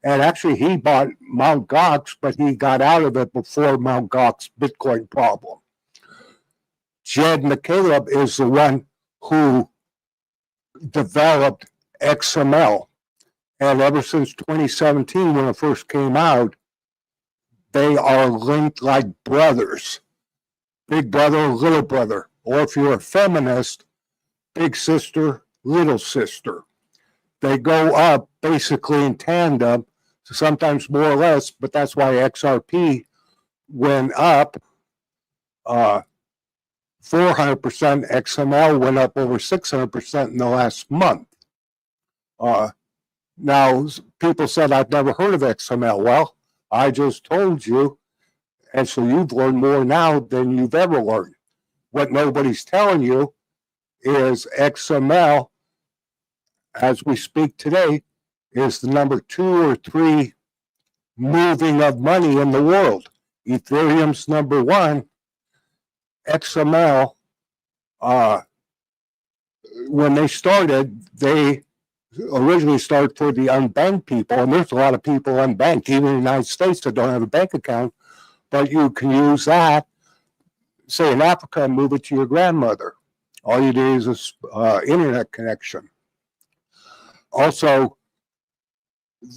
And actually, he bought Mt. Gox, but he got out of it before Mt. Gox Bitcoin problem. Jed McCaleb is the one who developed XML. And ever since 2017, when it first came out, they are linked like brothers. Big brother, little brother. Or if you're a feminist, big sister, little sister. They go up basically in tandem, sometimes more or less, but that's why XRP went up 400%. XML went up over 600% in the last month. Now, people said, I've never heard of XML. Well, I just told you, and so you've learned more now than you've ever learned. What nobody's telling you is XML, as we speak today, is the number 2 or 3 moving of money in the world. Ethereum's number 1. XML, when they started, they originally started for the unbanked people, and there's a lot of people unbanked, even in the United States, that don't have a bank account, but you can use that, say in Africa, and move it to your grandmother. All you do is a internet connection. Also,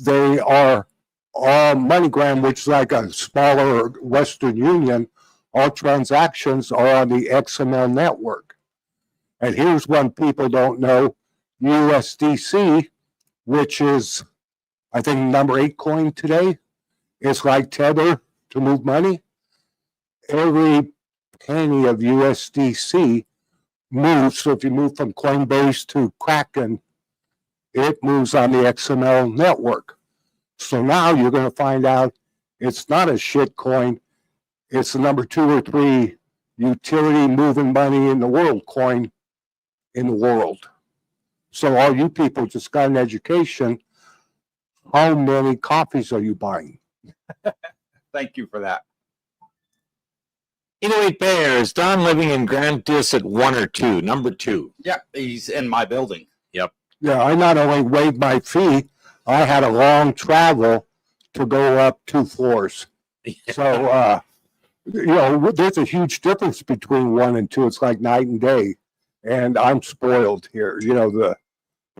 they are all MoneyGram, which is like a smaller Western Union. All transactions are on the XML network. And here's one people don't know, USDC, which is, I think, number 8 coin today. It's like Tether to move money. Every penny of USDC moves. So if you move from Coinbase to Kraken, it moves on the XML network. So now you're going to find out it's not a shit coin. It's the number 2 or 3 utility moving money in the world coin in the world. So all you people just got an education. How many copies are you buying? Thank you for that. 808 Bears, Don living in Grand Dis at 1 or 2, number 2. Yeah, he's in my building. Yeah, I not only waived my fee, I had a long travel to go up 2 floors. So, there's a huge difference between 1 and 2. It's like night and day. And I'm spoiled here. The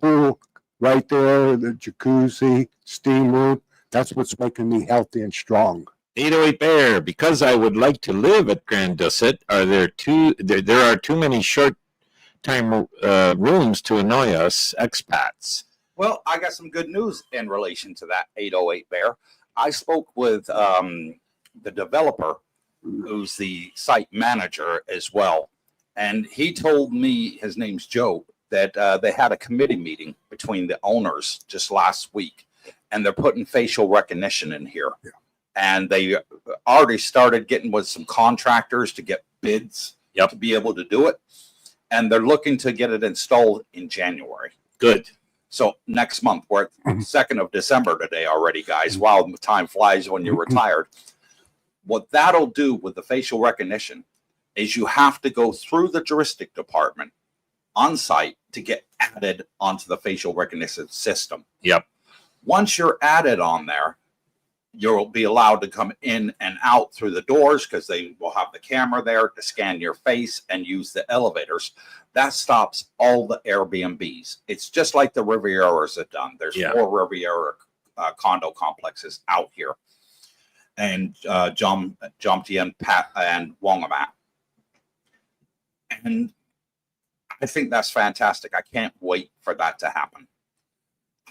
pool right there, the jacuzzi, steam room, that's what's making me healthy and strong. 808 Bear, because I would like to live at Grand Dusset, there are too many short-time rooms to annoy us expats. Well, I got some good news in relation to that 808 Bear. I spoke with the developer, who's the site manager as well. And he told me, his name's Joe, that they had a committee meeting between the owners just last week. And they're putting facial recognition in here. Yeah. And they already started getting with some contractors to get bids to be able to do it. And they're looking to get it installed in January. Good. So next month, we're at 2nd of December today already, guys. Wow, time flies when you're retired. What that'll do with the facial recognition is you have to go through the juristic department on site to get added onto the facial recognition system. Yep. Once you're added on there, you'll be allowed to come in and out through the doors because they will have the camera there to scan your face and use the elevators. That stops all the Airbnbs. It's just like the Rivieras have done. There's 4 Riviera condo complexes out here. and Jomtien, Pat, and Wongamat. And I think that's fantastic. I can't wait for that to happen.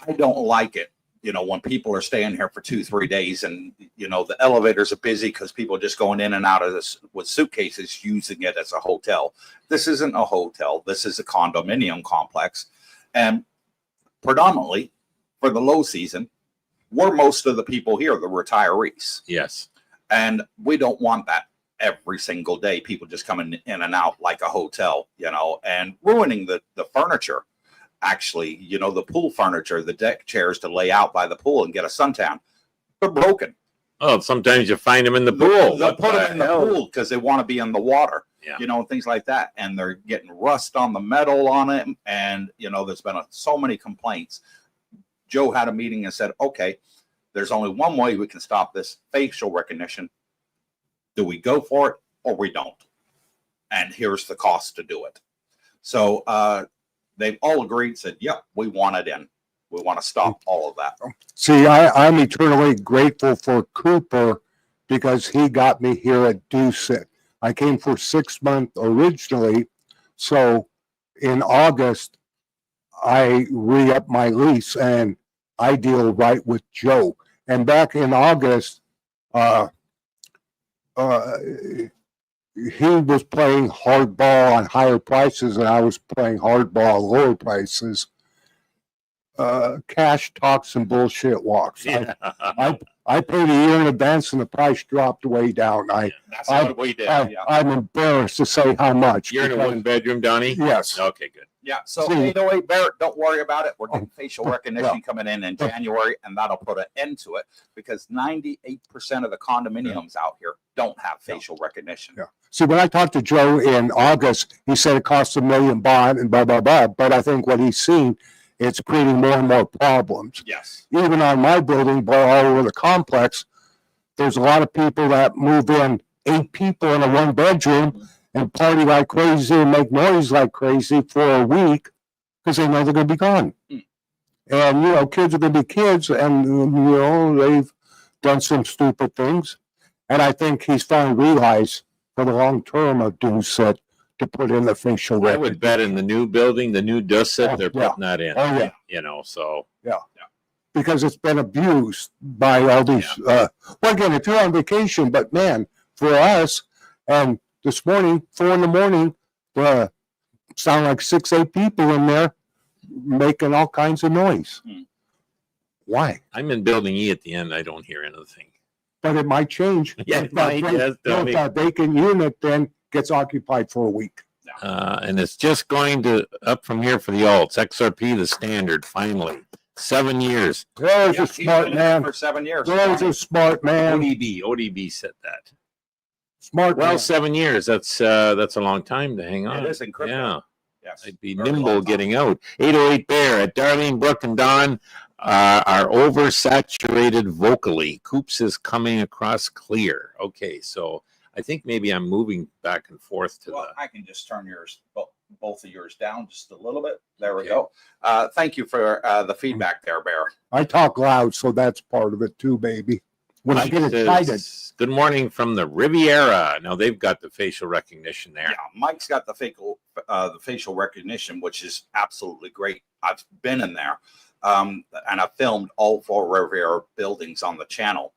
I don't like it, when people are staying here for 2-3 days and, the elevators are busy because people are just going in and out of this with suitcases, using it as a hotel. This isn't a hotel. This is a condominium complex. And predominantly for the low season, we're most of the people here, the retirees. Yes. And we don't want that every single day. People just coming in and out like a hotel, and ruining the furniture. Actually, the pool furniture, the deck chairs to lay out by the pool and get a suntan, they're broken. Oh, sometimes you find them in the pool. They'll put them in the pool because they want to be in the water, Yeah. And things like that. And they're getting rust on the metal on it. And, there's been so many complaints. Joe had a meeting and said, okay, there's only one way we can stop this facial recognition. Do we go for it or we don't? And here's the cost to do it. So they've all agreed, said, yep, we want it in. We want to stop all of that. See, I'm eternally grateful for Cooper because he got me here at Doucet. I came for 6 months originally. So in August, I re-upped my lease and I deal right with Joe. And back in August, he was playing hardball on higher prices and I was playing hardball on lower prices. Cash talks and bullshit walks. Yeah. I paid a year in advance and the price dropped way down. That's what we did. I'm embarrassed to say how much. You're in a because- 1-bedroom, Donnie? Yes. Okay, good. Yeah. So See- 808 Barrett, don't worry about it. We're getting facial recognition Yeah. coming in January, and that'll put an end to it because 98% of the condominiums out here don't have facial recognition. Yeah. See, when I talked to Joe in August, he said it costs $1 million bond and blah, blah, blah. But I think what he's seen, it's creating more and more problems. Yes. Even on my building, but all over the complex, there's a lot of people that move in, 8 people in a 1-bedroom and party like crazy and make noise like crazy for a week because they know they're going to be gone. And, kids are going to be kids and, they've done some stupid things. And I think he's finally realized for the long term of Doucet to put in the facial I recognition. would bet in the new building, the new Doucet, they're Yeah. putting that in. Oh, yeah. So. Because it's been abused by all these. Well, again, if you're on vacation, but man, for us, and this morning, 4 a.m, sound like 6-8 people in there making all kinds of noise. Why? I'm in building E at the end. I don't hear anything. But it might change. Yeah, it might, yes, If that vacant unit then gets occupied for a week. And it's just going to up from here for the alts. XRP, the standard, finally. 7 years. There's Yeah, a he's smart been in man. for 7 years. There's a smart man. ODB said that. Smart Well, man. 7 years. That's a long time to hang on. It is in crypto. Yeah. Yes. I'd be Very nimble long time. getting out. 808 Bear at Darlene, Brooke, and Don are oversaturated vocally. Coops is coming across clear. Okay, so I think maybe I'm moving back and forth to Well, I can just turn both of yours down just a little bit. There we Okay. go. Thank you for the feedback there, Bear. I talk loud, so that's part of it too, baby. When I Mike get excited. says, good morning from the Riviera. Now they've got the facial recognition there. Yeah, Mike's got the facial recognition, which is absolutely great. I've been in there, and I filmed all 4 Riviera buildings on the channel.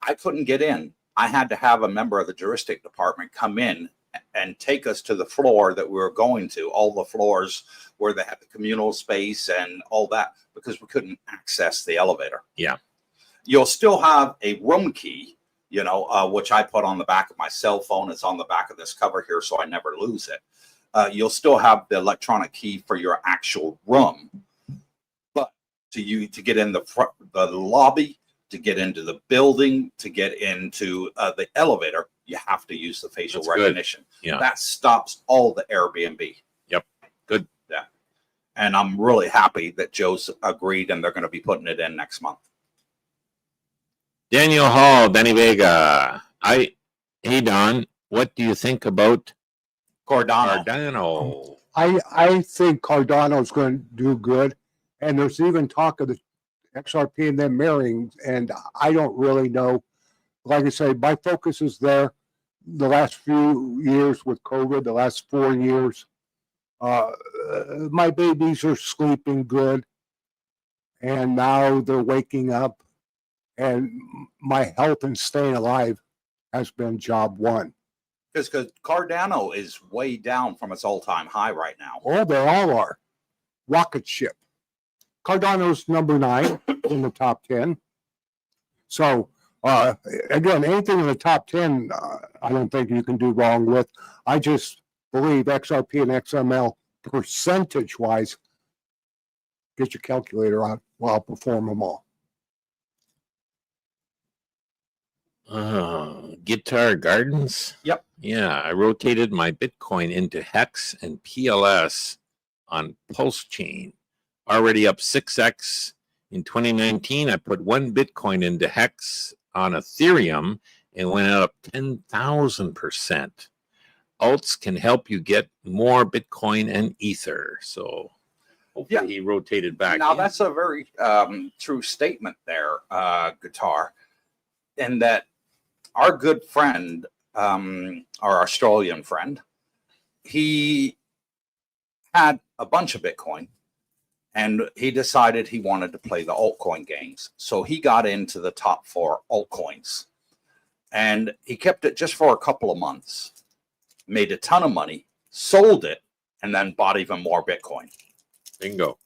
I couldn't get in. I had to have a member of the juristic department come in and take us to the floor that we were going to, all the floors where they had the communal space and all that, because we couldn't access the elevator. Yeah. You'll still have a room key, which I put on the back of my cell phone. It's on the back of this cover here, so I never lose it. You'll still have the electronic key for your actual room. But to get in the lobby, to get into the building, to get into the elevator, you have to use the facial That's good. recognition. Yeah. That stops all the Airbnb. Yep. Good. Yeah. And I'm really happy that Joe's agreed and they're going to be putting it in next month. Daniel Hall, Danny Vega. Hey Don, what do you think about Cardano. Cardano? I think Cardano's going to do good. And there's even talk of the XRP and them marrying. And I don't really know. like I say, my focus is there. The last few years with COVID, the last 4 years, my babies are sleeping good, and now they're waking up, and my health and staying alive has been job one. Because Cardano is way down from its all-time high right now. Oh, they all are. Rocket ship. Cardano's number 9 in the top 10. So, again, anything in the top 10, I don't think you can do wrong with. I just believe XRP and XML, percentage-wise, get your calculator out, will outperform them all. Guitar Gardens. Yep. Yeah, I rotated my Bitcoin into Hex and PLS on Pulse Chain. Already up 6x. In 2019, I put 1 Bitcoin into Hex on Ethereum and went up 10,000%. Alts can help you get more Bitcoin and Ether. So hopefully he rotated back. Now, in. that's a very true statement there, Guitar, in that our good friend, our Australian friend, he had a bunch of Bitcoin, and he decided he wanted to play the altcoin games. So he got into the top 4 altcoins, and he kept it just for a couple of months, made a ton of money, sold it, and then bought even more Bitcoin. Bingo.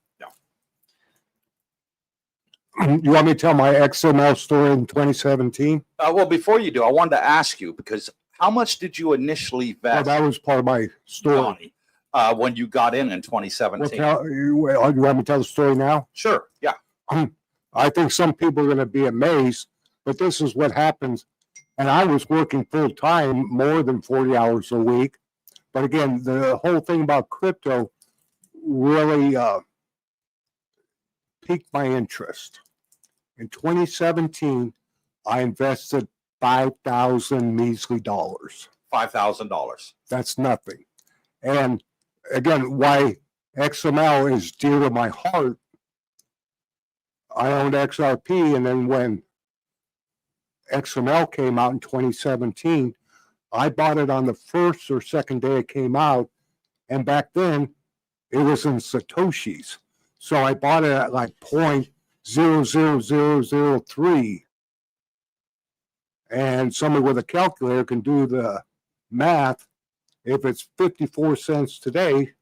You want me to tell my XML story in 2017? Well, before you do, I wanted to ask you, because how much did you initially Well, invest, that was part of my story. Johnny, when you got in 2017? You want me to tell the story now? Sure, yeah. I think some people are going to be amazed, but this is what happens. And I was working full time, more than 40 hours a week. But again, the whole thing about crypto really piqued my interest. In 2017, I invested 5,000 measly dollars. $5,000. That's nothing. And again, why XML is dear to my heart. I owned XRP, and then when XML came out in 2017, I bought it on the first or second day it came out. And back then, it was in Satoshis. So I bought it at like 0.00003. And somebody with a calculator can do the math. If it's 54 cents today,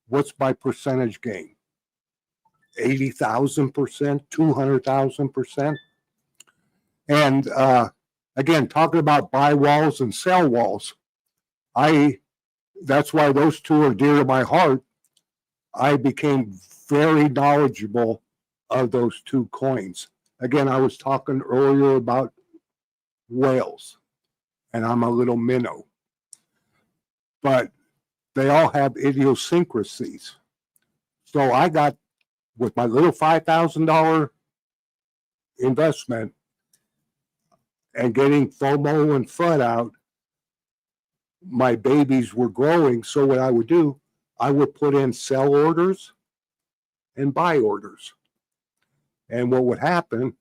what's my percentage gain? 80,000%, 200,000%. And again, talking about buy walls and sell walls, that's why those two are dear to my heart. I became very knowledgeable of those 2 coins. Again, I was talking earlier about whales, and I'm a little minnow. But they all have idiosyncrasies. So I got, with my little $5,000 investment and getting FOMO and FUD out, my babies were growing. So what I would do, I would put in sell orders and buy orders. And what would happen,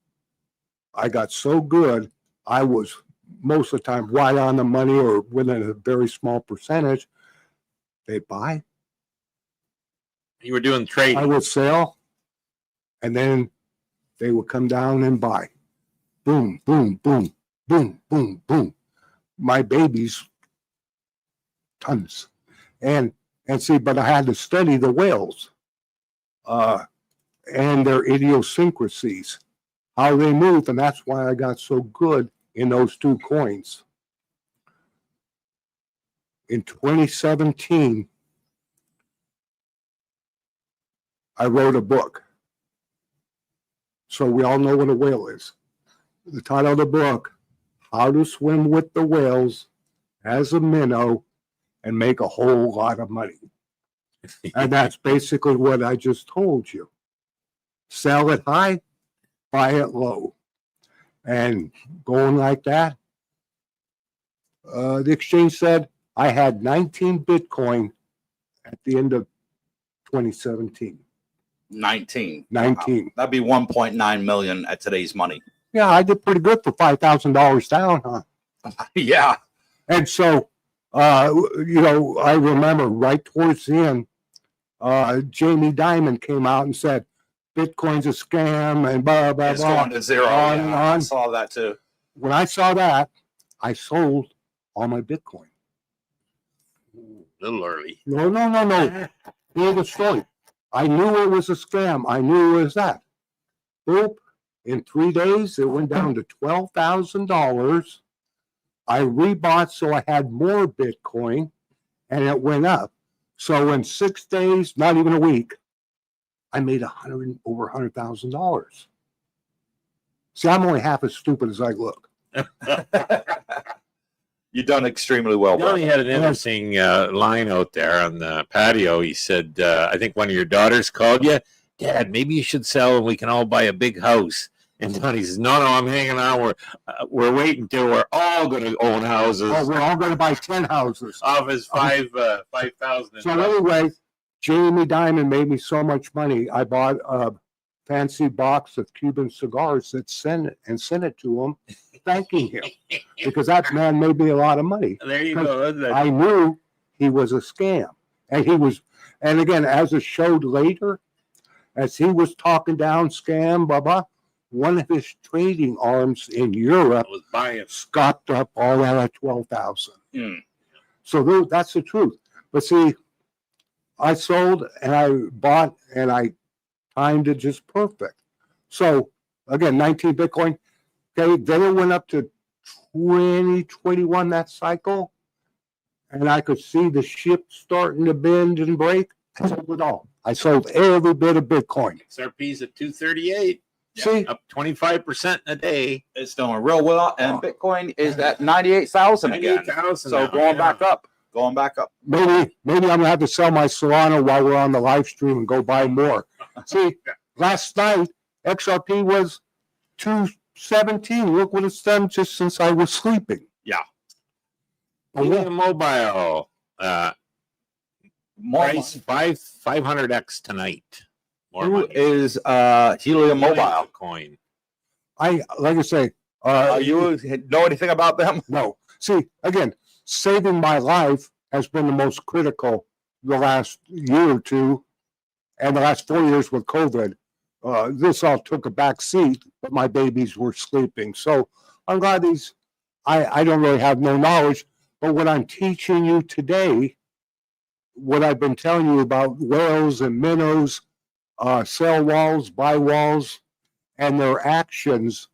I got so good, I was most of the time right on the money or within a very small percentage. They buy. You were doing trading. I would sell, and then they would come down and buy. Boom, boom, boom, boom, boom, boom. My babies, tons. And see, but I had to study the whales and their idiosyncrasies, how they move, and that's why I got so good in those 2 coins. In 2017, I wrote a book. So we all know what a whale is. The title of the book, How to Swim with the Whales as a Minnow and Make a Whole Lot of Money. And that's basically what I just told you. Sell it high, buy it low. And going like that, the exchange said I had 19 Bitcoin at the end of 2017. 19. 19. That'd be 1.9 million at today's money. Yeah, I did pretty good for $5,000 down, huh? Yeah. And so, I remember right towards the end, Jamie Dimon came out and said, Bitcoin's a scam and blah, blah, It's blah. going to zero. On and Yeah, I on. saw that too. When I saw that, I sold all my Bitcoin. A little early. No. Here's the story. I knew it was a scam. I knew it was that. Boop. In 3 days, it went down to $12,000. I rebought so I had more Bitcoin, and it went up. So in 6 days, not even a week, I made over $100,000. See, I'm only half as stupid as I look. You've done extremely well, Donnie brother. had an interesting line out there on the patio. He said, I think one of your daughters called you. Dad, maybe you should sell and we can all buy a big house. And Donnie says, no, I'm hanging on. We're waiting till we're all going to own houses. Oh, we're all going to buy 10 houses. Off his 5,000. So anyway, Jamie Dimon made me so much money. I bought a fancy box of Cuban cigars that sent it to him, thanking him, because that man made me a lot of money. There you go. I knew he was a scam, and again, as it showed later, as he was talking down scam, blah blah, one of his trading arms in Europe was buying. scooped up all that at 12,000. Mm. So that's the truth. But see, I sold and I bought and I timed it just perfect. So again, 19 Bitcoin. Okay, then it went up to 2021 that cycle, and I could see the ship starting to bend and break. I sold it all. I sold every bit of Bitcoin. XRP's at 238. See, Up 25% in a day. It's doing real well, and Bitcoin is at 98,000 again. 98,000 So now, going yeah. back up. maybe I'm gonna have to sell my Solana while we're on the live stream and go buy more. See, last night XRP was 217. Look what it's done just since I was sleeping. Yeah. Helium Mobile. More Price 500x tonight. More Who money. is Helium Mobile? Coin. Like I say, You know anything about them? no. See, again, saving my life has been the most critical the last year or two, and the last 4 years with COVID. This all took a back seat, but my babies were sleeping. So I'm glad I don't really have no knowledge, but what I'm teaching you today, what I've been telling you about whales and minnows, sell walls, buy walls, and their actions,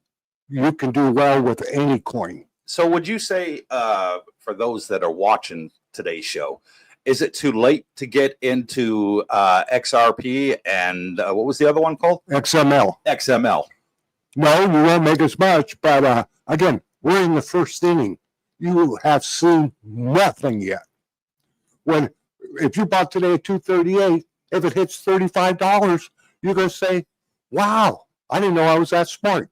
you can do well with any coin. So would you say, for those that are watching today's show, is it too late to get into XRP and what was the other one called? XML. XML. No, you won't make as much, but again, we're in the first inning. You have seen nothing yet. If you bought today at 238, if it hits $35, you're going to say, wow, I didn't know I was that smart.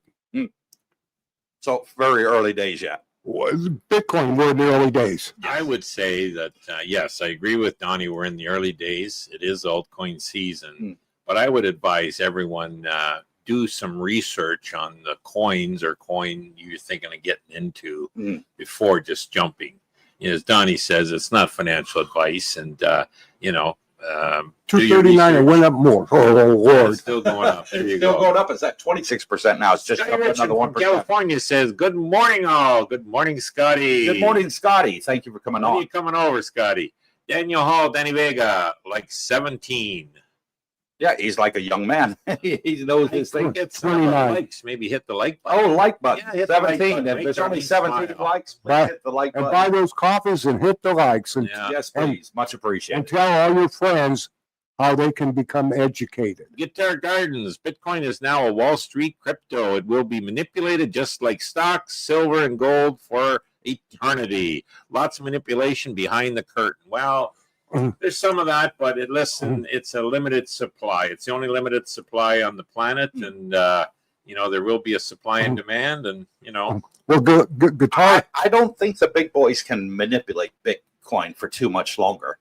So very early days yet. Bitcoin, we're in the early days. I would say that, yes, I agree with Donnie. We're in the early days. It is altcoin season. But I would advise everyone do some research on the coins or coin you're thinking of getting into before just jumping. As Donnie says, it's not financial advice. And, 239, it went up more. Oh, Lord. It's still going up. There you Still go. going up. It's at 26% now. It's just Scotty up Richard another from 1%. California says, good morning, all. Good morning, Scotty. Good morning, Scotty. Thank you for coming When are on. you coming over, Scotty? Daniel Hall, Danny Vega, like 17. Yeah, he's like a young man. He knows his thing. Get some 29. likes. Maybe hit the like button. Oh, like button. Yeah, hit the like 17. button. If Make there's only Darlene 17 smile. likes, please Right. hit the like And button. buy those coffees and hit the likes and, Yeah. Yes, please. Much appreciated. and tell all your friends how they can become educated. Guitar Gardens. Bitcoin is now a Wall Street crypto. It will be manipulated just like stocks, silver, and gold for eternity. Lots of manipulation behind the curtain. Well, there's some of that, but it's a limited supply. It's the only limited supply on the planet, and there will be a supply and demand, and Well, guitar. I don't think the big boys can manipulate Bitcoin for too much longer,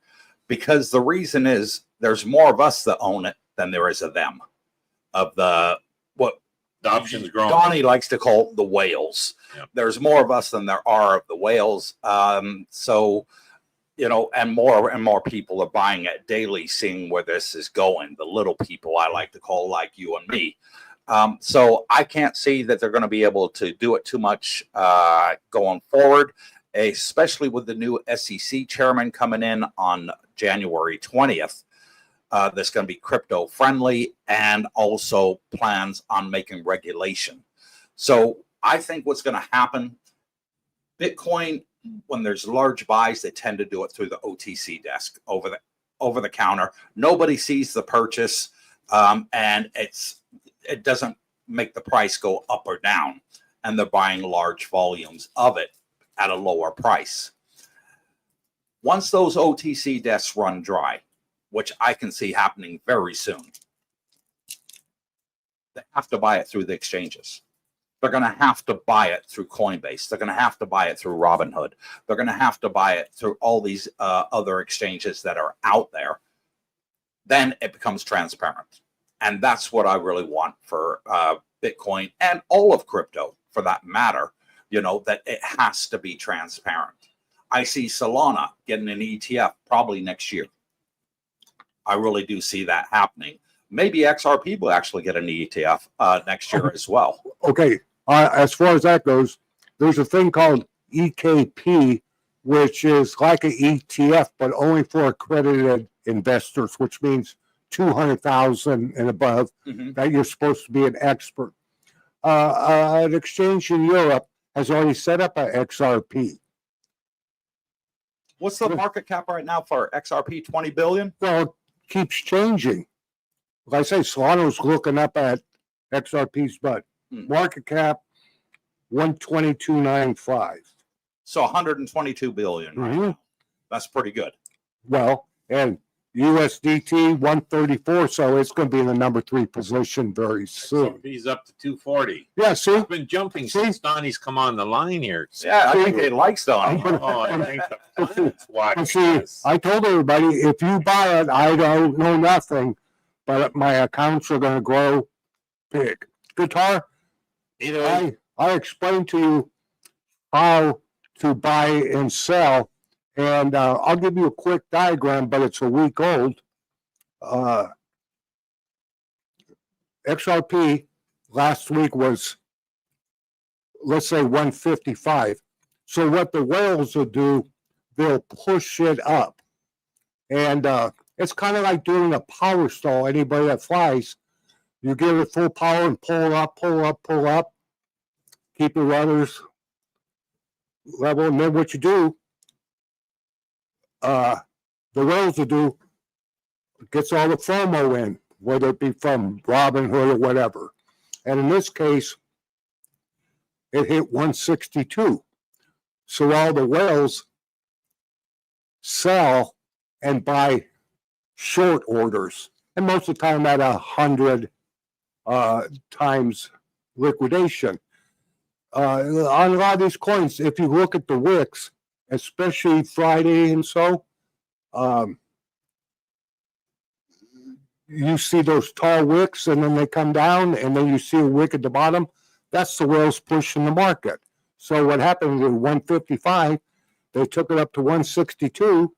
because the reason is there's more of us that own it than there is of them. Of Adoption's growing. Donnie likes to call it the whales. Yep. There's more of us than there are of the whales. So, you know, and more people are buying it daily, seeing where this is going. The little people I like to call, like you and me. So I can't see that they're going to be able to do it too much going forward, especially with the new SEC chairman coming in on January 20th. That's going to be crypto friendly and also plans on making regulation. So I think what's going to happen, Bitcoin, when there's large buys, they tend to do it through the OTC desk over the counter. Nobody sees the purchase, and it doesn't make the price go up or down, and they're buying large volumes of it at a lower price. Once those OTC desks run dry, which I can see happening very soon, they have to buy it through the exchanges. They're going to have to buy it through Coinbase. They're going to have to buy it through Robinhood. They're going to have to buy it through all these other exchanges that are out there. Then it becomes transparent. And that's what I really want for Bitcoin and all of crypto, for that matter, you know, that it has to be transparent. I see Solana getting an ETF probably next year. I really do see that happening. Maybe XRP will actually get an ETF next year as well. Okay, as far as that goes, there's a thing called EKP, which is like an ETF, but only for accredited investors, which means 200,000 and above, that you're supposed to be an expert. An exchange in Europe has already set up an XRP. What's the market cap right now for XRP? 20 billion? Well, it keeps changing. Like I say, Solano's looking up at XRP's market cap 122.95. So 122 billion right now. That's pretty good. Well, and USDT 134, so it's going to be in the number 3 position very soon. He's up to 240. Yeah, see? It's been jumping since Donnie's come on the line here. Yeah, I think they like Donnie. Oh, I think the planet's watching See, this. I told everybody, if you buy it, I don't know nothing, but my accounts are going to grow big. Guitar, I explained to you how to buy and sell, and I'll give you a quick diagram, but it's a week old. XRP last week was, let's say, 155. So what the whales will do, they'll push it up. And it's kind of like doing a power stall. Anybody that flies, you give it full power and pull up, pull up, pull up. Keep your rudders level. And then what you do, the whales will do, gets all the FOMO in, whether it be from Robinhood or whatever. And in this case, it hit 162. So all the whales sell and buy short orders, and most of the time at 100 times liquidation. On a lot of these coins, if you look at the wicks, especially Friday and so, you see those tall wicks and then they come down and then you see a wick at the bottom. That's the whales pushing the market. So what happened with 155, they took it up to 162,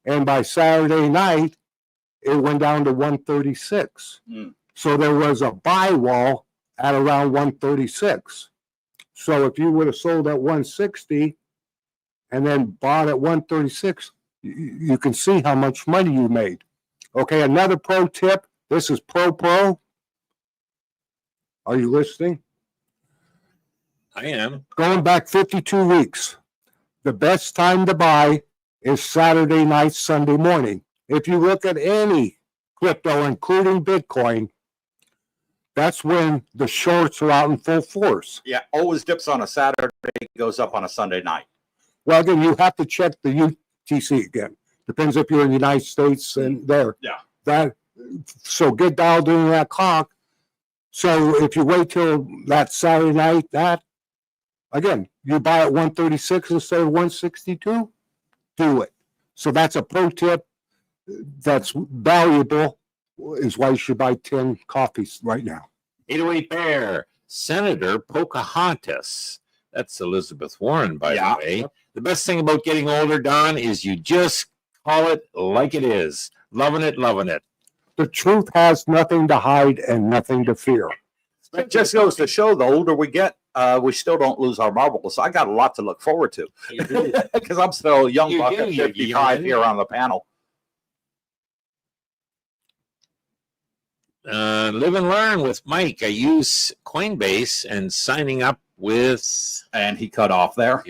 and by Saturday night, it went down to 136. So there was a buy wall at around 136. So if you would have sold at 160 and then bought at 136, you can see how much money you made. Okay, another pro tip. This is pro. Are you listening? I am. Going back 52 weeks, the best time to buy is Saturday night, Sunday morning. If you look at any crypto, including Bitcoin, that's when the shorts are out in full force. Yeah, always dips on a Saturday, goes up on a Sunday night. Well, again, you have to check the UTC again. Depends if you're in the United States and there. Yeah. So get dialed in that clock. So if you wait till that Saturday night, again, you buy at 136 instead of 162, do it. So that's a pro tip that's valuable, is why you should buy 10 coffees right now. 808 Bear, Senator Pocahontas. That's Elizabeth Warren, by Yeah. the way. The best thing about getting older, Don, is you just call it like it is. Loving it, loving it. The truth has nothing to hide and nothing to fear. It just goes to show the older we get, we still don't lose our marbles. I got a lot to look forward to You do. because I'm still a young You buck do, at you 55 young. here on the panel. Live and learn with Mike. I use Coinbase and signing up with And he cut off there.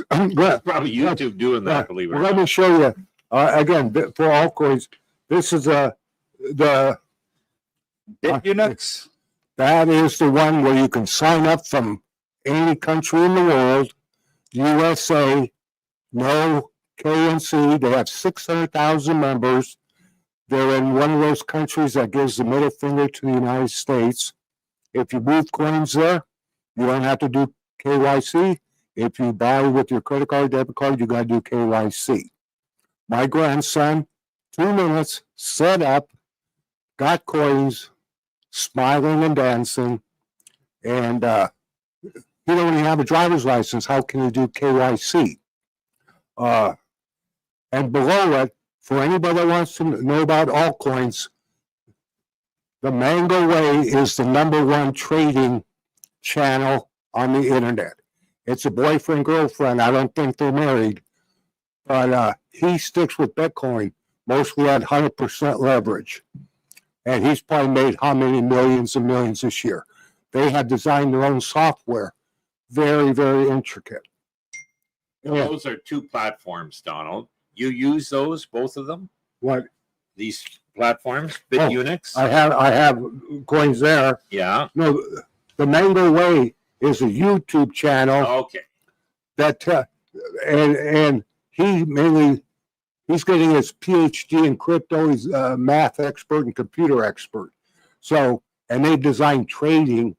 probably YouTube doing that, believe it or Let not. me show you again for altcoins. This is the BitUnix. that is the one where you can sign up from any country in the world. USA, no KNC. They have 600,000 members. They're in one of those countries that gives the middle finger to the United States. If you move coins there, you don't have to do KYC. If you buy with your credit card, debit card, you got to do KYC. My grandson, 2 minutes, set up, got coins, smiling and dancing, and he don't even have a driver's license. How can you do KYC? And below it, for anybody that wants to know about altcoins, the Mango Way is the #1 trading channel on the internet. It's a boyfriend, girlfriend. I don't think they're married, but he sticks with Bitcoin, mostly at 100% leverage. And he's probably made how many millions and millions this year. They have designed their own software. Very, very intricate. Yeah. Those are 2 platforms, Donald. You use those, both of them? What These platforms, BitUnix? I have coins there. Yeah. No, the Mango Way is a YouTube channel Okay. that and he's getting his PhD in crypto. He's a math expert and computer expert. So, and they design trading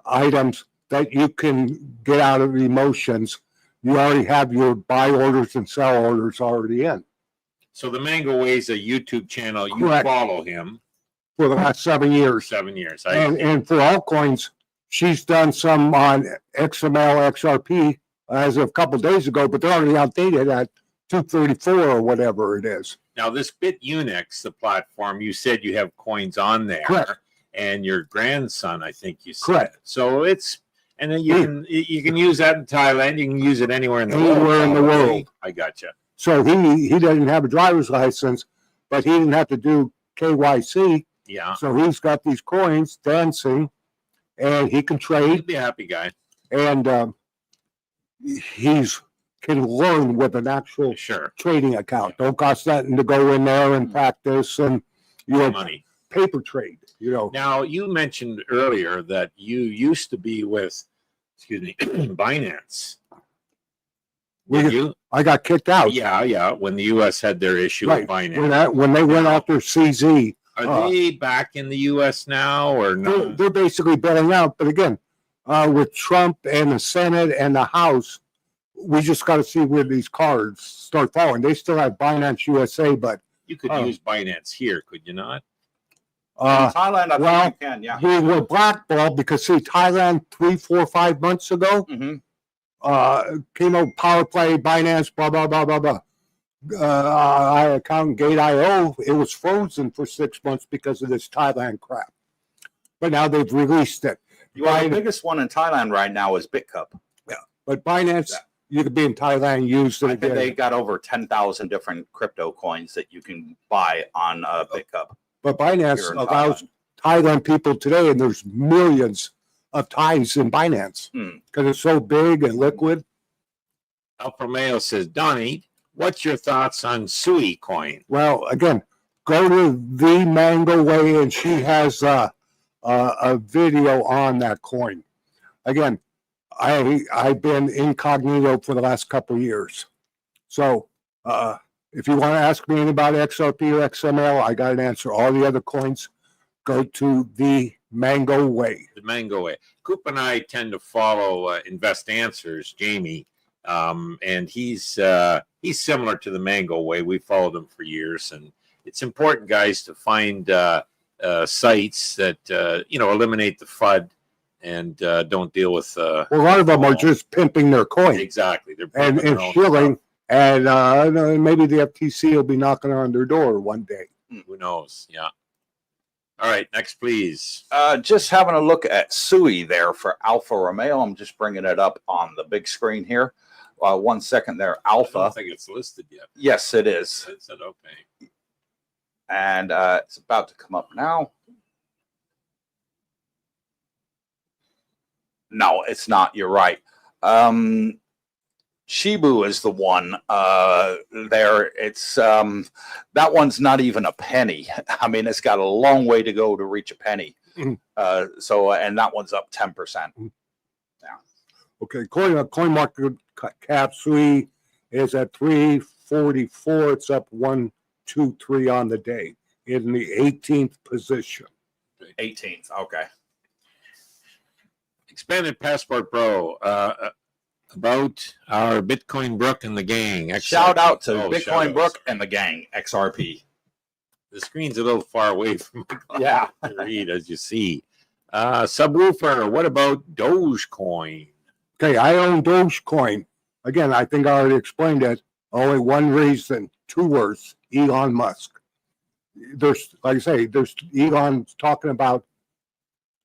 items that you can get out of emotions. You already have your buy orders and sell orders already in. So the Mango Way is a YouTube channel. You Correct. follow him For the last 7 for years. 7 years. And for altcoins, she's done some on XML, XRP as of a couple of days ago, but they're already outdated at 234 or whatever it is. Now, this BitUnix, the platform, you said you have coins on there. Correct. And your grandson, I think you said. Correct. So it's, and then you can use that in Thailand. You can use it anywhere in the world. Anywhere in the probably. world. I gotcha. So he doesn't have a driver's license, but he didn't have to do KYC. Yeah. So he's got these coins dancing, and he can He'd trade, be a happy guy. and he's can learn with an actual Sure. trading account. Don't cost nothing to go in there and practice and Money. paper trade. Now, you mentioned earlier that you used to be with, Binance. Did you? I got kicked out. Yeah. When the U.S. had their issue with Binance. When they went after CZ, Are they back in the U.S. now or no? they're basically bailing out. But again, with Trump and the Senate and the House, we just got to see where these cards start falling. They still have Binance USA, but You could use Binance here, could you not? In Thailand, I well, think you can, yeah. we were blackballed because, see, Thailand 3, 4, 5 months ago came out power play, Binance, blah, blah, blah, blah, blah. Account Gate.io, it was frozen for 6 months because of this Thailand crap. But now they've released it. The biggest one in Thailand right now is BitCup. But Binance, you could be in Thailand, use it I think again. they got over 10,000 different crypto coins that you can buy on BitCup. But Binance here in allows Thailand people today, and there's millions of Thais in Binance because it's so big and liquid. Alpha Mayo says, Donnie, what's your thoughts on Sui coin? Well, again, go to the Mango Way, and she has a video on that coin. Again, I've been incognito for the last couple of years. So if you want to ask me about XRP or XML, I got an answer. All the other coins, go to the Mango Way. The Mango Way. Coop and I tend to follow Invest Answers, Jamie, and he's similar to the Mango Way. We followed him for years, and it's important, guys, to find sites that eliminate the FUD and don't deal with. Well, a lot of them are just pimping their coin Exactly. They're and pumping their own shilling, stuff. and maybe the FTC will be knocking on their door one day. Who knows? Yeah. All right, next, please. Just having a look at SUI there for Alfa Romeo. I'm just bringing it up on the big screen here. 1 second there, I Alpha. don't think it's listed yet. Yes, it is. Is it okay? And it's about to come up now. No, it's not. You're right. Shibu is the one there. It's that one's not even a penny. I mean, it's got a long way to go to reach a penny. And that one's up 10%. Yeah. Okay, coin market cap SUI is at 344. It's up 1, 2, 3 on the day in the 18th position. 18th. Okay. Expanded Passport Pro. About our Bitcoin Brooke and the gang. XRP. Shout out to shout Bitcoin outs. Brooke and the gang, XRP. The screen's a little far away from my glass Yeah. to read, as you see. Subwoofer. What about Dogecoin? Okay, I own Dogecoin. Again, I think I already explained it. Only one reason, 2 words, Elon Musk. There's, like I say, there's Elon talking about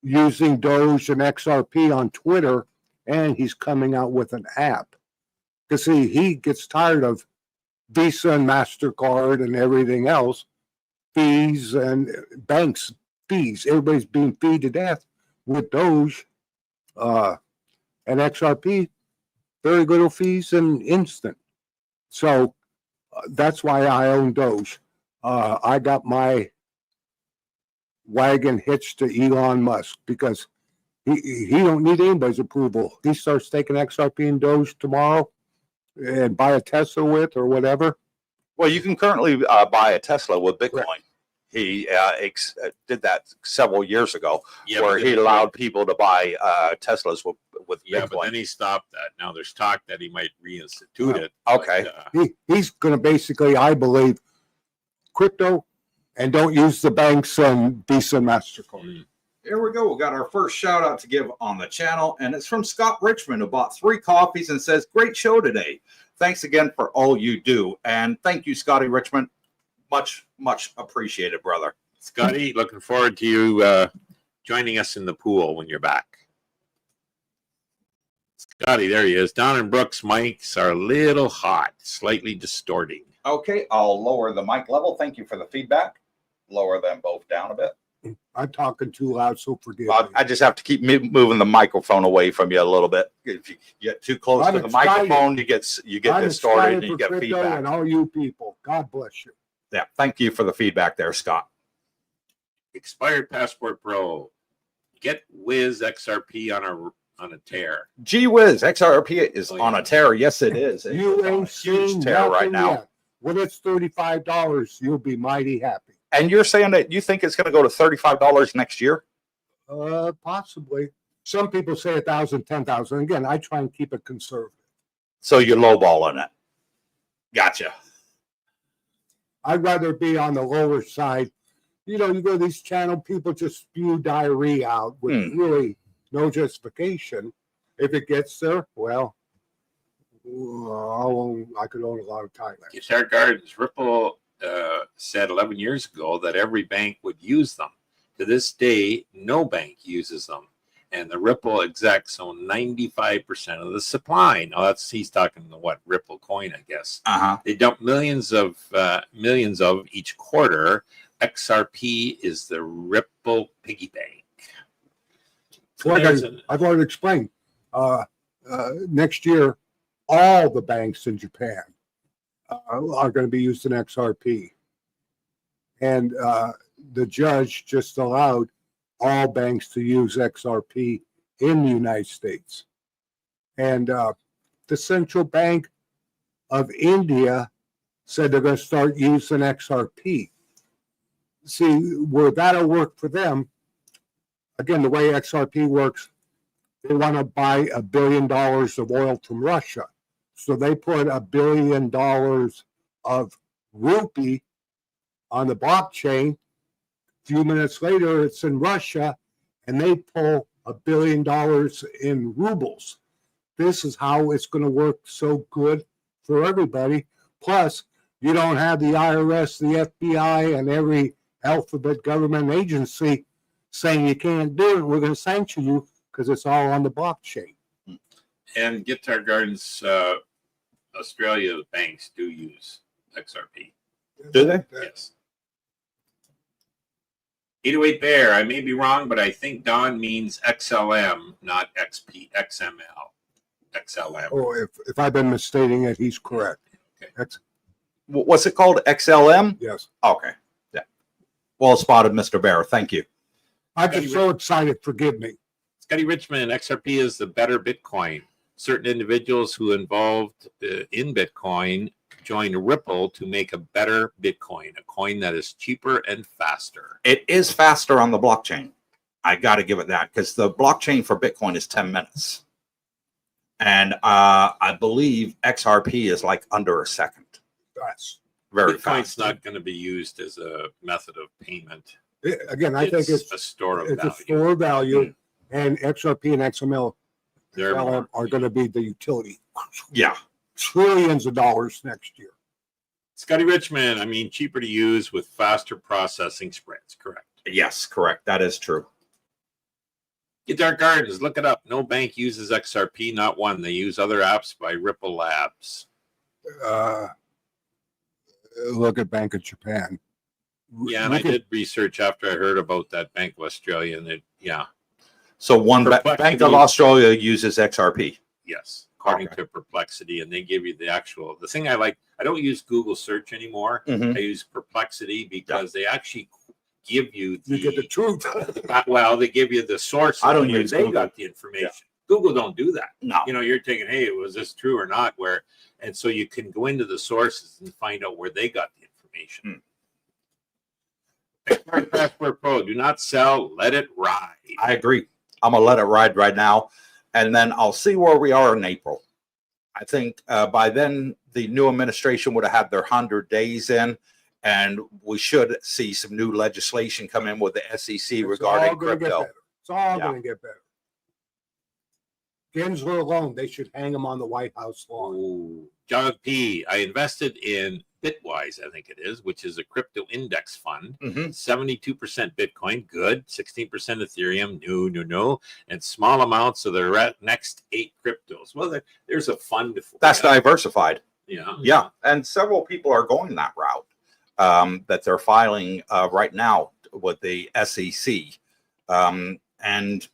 using Doge and XRP on Twitter, and he's coming out with an app. Because see, he gets tired of Visa and MasterCard and everything else, fees and banks fees. Everybody's being feed to death with Doge and XRP. Very little fees and instant. So that's why I own Doge. I got my wagon hitched to Elon Musk because he don't need anybody's approval. He starts taking XRP and Doge tomorrow and buy a Tesla with or whatever. Well, you can currently buy a Tesla with Bitcoin. Right. He did that several years ago, Yeah, where but he then- allowed people to buy Teslas with Yeah, but Bitcoin. then he stopped that. Now there's talk that he might reinstitute it. Okay. But, He's going to basically, I believe, crypto and don't use the banks and Visa and MasterCard. Here we go. We got our first shout out to give on the channel, and it's from Scott Richmond, who bought 3 coffees and says, "Great show today. Thanks again for all you do." And thank you, Scotty Richmond. Much, much appreciated, brother. Scotty, looking forward to you joining us in the pool when you're back. Scotty, there he is. Don and Brooks' mics are a little hot, slightly distorting. Okay, I'll lower the mic level. Thank you for the feedback. Lower them both down a bit. I'm talking too loud, so forgive me. I just have to keep moving the microphone away from you a little bit. If you get too close I'm to the excited. microphone, you get I'm distorted excited and you for get crypto feedback. and all you people. God bless you. Yeah, thank you for the feedback there, Scott. Expired Passport Pro. Get Wiz XRP on a tear. Gee whiz, XRP is Oh, on yeah. a tear. Yes, it is. It's You on a ain't huge seen tear right nothing now. yet. When it's $35, you'll be mighty happy. And you're saying that you think it's going to go to $35 next year? Possibly. Some people say 1,000, 10,000. Again, I try and keep it conservative. So you're lowballing it. Gotcha. I'd rather be on the lower side. You know, you go to these channel, people just spew diarrhea out with really no justification. If it gets there, well, I could own a lot of Thailand. Guitar Gardens. Ripple said 11 years ago that every bank would use them. To this day, no bank uses them. And the Ripple execs own 95% of the supply. Now he's talking the Ripple coin, I guess. They dump millions of each quarter. XRP is the Ripple piggy bank. Like I've already explained, next year, all the banks in Japan are going to be using XRP. And the judge just allowed all banks to use XRP in the United States. And the Central Bank of India said they're going to start using XRP. See, where that'll work for them, again, the way XRP works, they want to buy $1 billion of oil from Russia. So they put $1 billion of rupee on the blockchain, few minutes later, it's in Russia, and they pull $1 billion in rubles. This is how it's going to work so good for everybody. Plus, you don't have the IRS, the FBI, and every alphabet government agency saying you can't do it. We're going to sanction you because it's all on the blockchain. And Guitar Gardens, Australia banks do use XRP. Do they? Yes. 808 Bear, I may be wrong, but I think Don means XLM, not XP, XML. XLM. Oh, if I've been misstating it, he's correct. Okay. That's, What's it called? XLM? yes. Okay. Yeah. Well spotted, Mr. Bear. Thank you. I'm just so excited. Forgive me. Scotty Richmond, XRP is the better Bitcoin. Certain individuals who involved in Bitcoin joined Ripple to make a better Bitcoin, a coin that is cheaper and faster. It is faster on the blockchain. I got to give it that because the blockchain for Bitcoin is 10 minutes. And I believe XRP is like under a second. That's, Very Bitcoin's fast. not going to be used as a method of payment. again, I think it's a store of it's value. a store of value, and XRP and XML They're more- are going to be the utility. Yeah. Trillions of dollars next year. Scotty Richmond, I mean, cheaper to use with faster processing spreads. Correct. Yes, correct. That is true. Guitar Gardens, look it up. No bank uses XRP, not one. They use other apps by Ripple Labs. Look at Bank of Japan. Yeah, and I Look at- did research after I heard about that Bank of Australia, and So one Perplexity. Bank of Australia uses XRP. yes, according Okay. to Perplexity, and they give you the thing I like. I don't use Google search anymore. Mhm. I use Perplexity because they actually give you You get the truth. they give you the source. I don't where use they Google. got the information. Google don't do that. No. You know, you're thinking, hey, was this true or not? And so you can go into the sources and find out where they got the information. Passport Pro, do not sell, let it ride. I agree. I'm going to let it ride right now. And then I'll see where we are in April. I think by then the new administration would have had their 100 days in, and we should see some new legislation come in with the SEC regarding crypto. It's all going to get better. Gensler alone, they should hang him on the White House lawn. Ooh. John P. I invested in Bitwise, I think it is, which is a crypto index fund. Mhm. 72% Bitcoin, good. 16% Ethereum, no. And small amounts of the next 8 cryptos. Well, there's a fund for That's that. diversified. Yeah. Yeah. And several people are going that route that they're filing right now with the SEC. And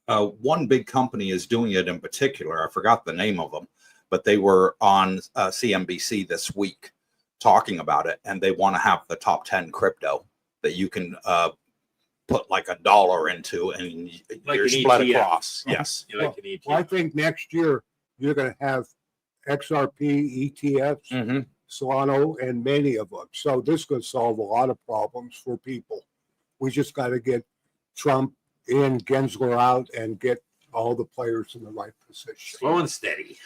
one big company is doing it in particular. I forgot the name of them, but they were on CNBC this week talking about it, and they want to have the top 10 crypto that you can put like $1 into, and Like you're an split ETF. across. Yes. You like an ETF. Well, I think next year you're going to have XRP, ETFs, Mm-hmm. Solano, and many of them. So this is going to solve a lot of problems for people. We just got to get Trump in, Gensler out, and get all the players in the right position. Slow and steady.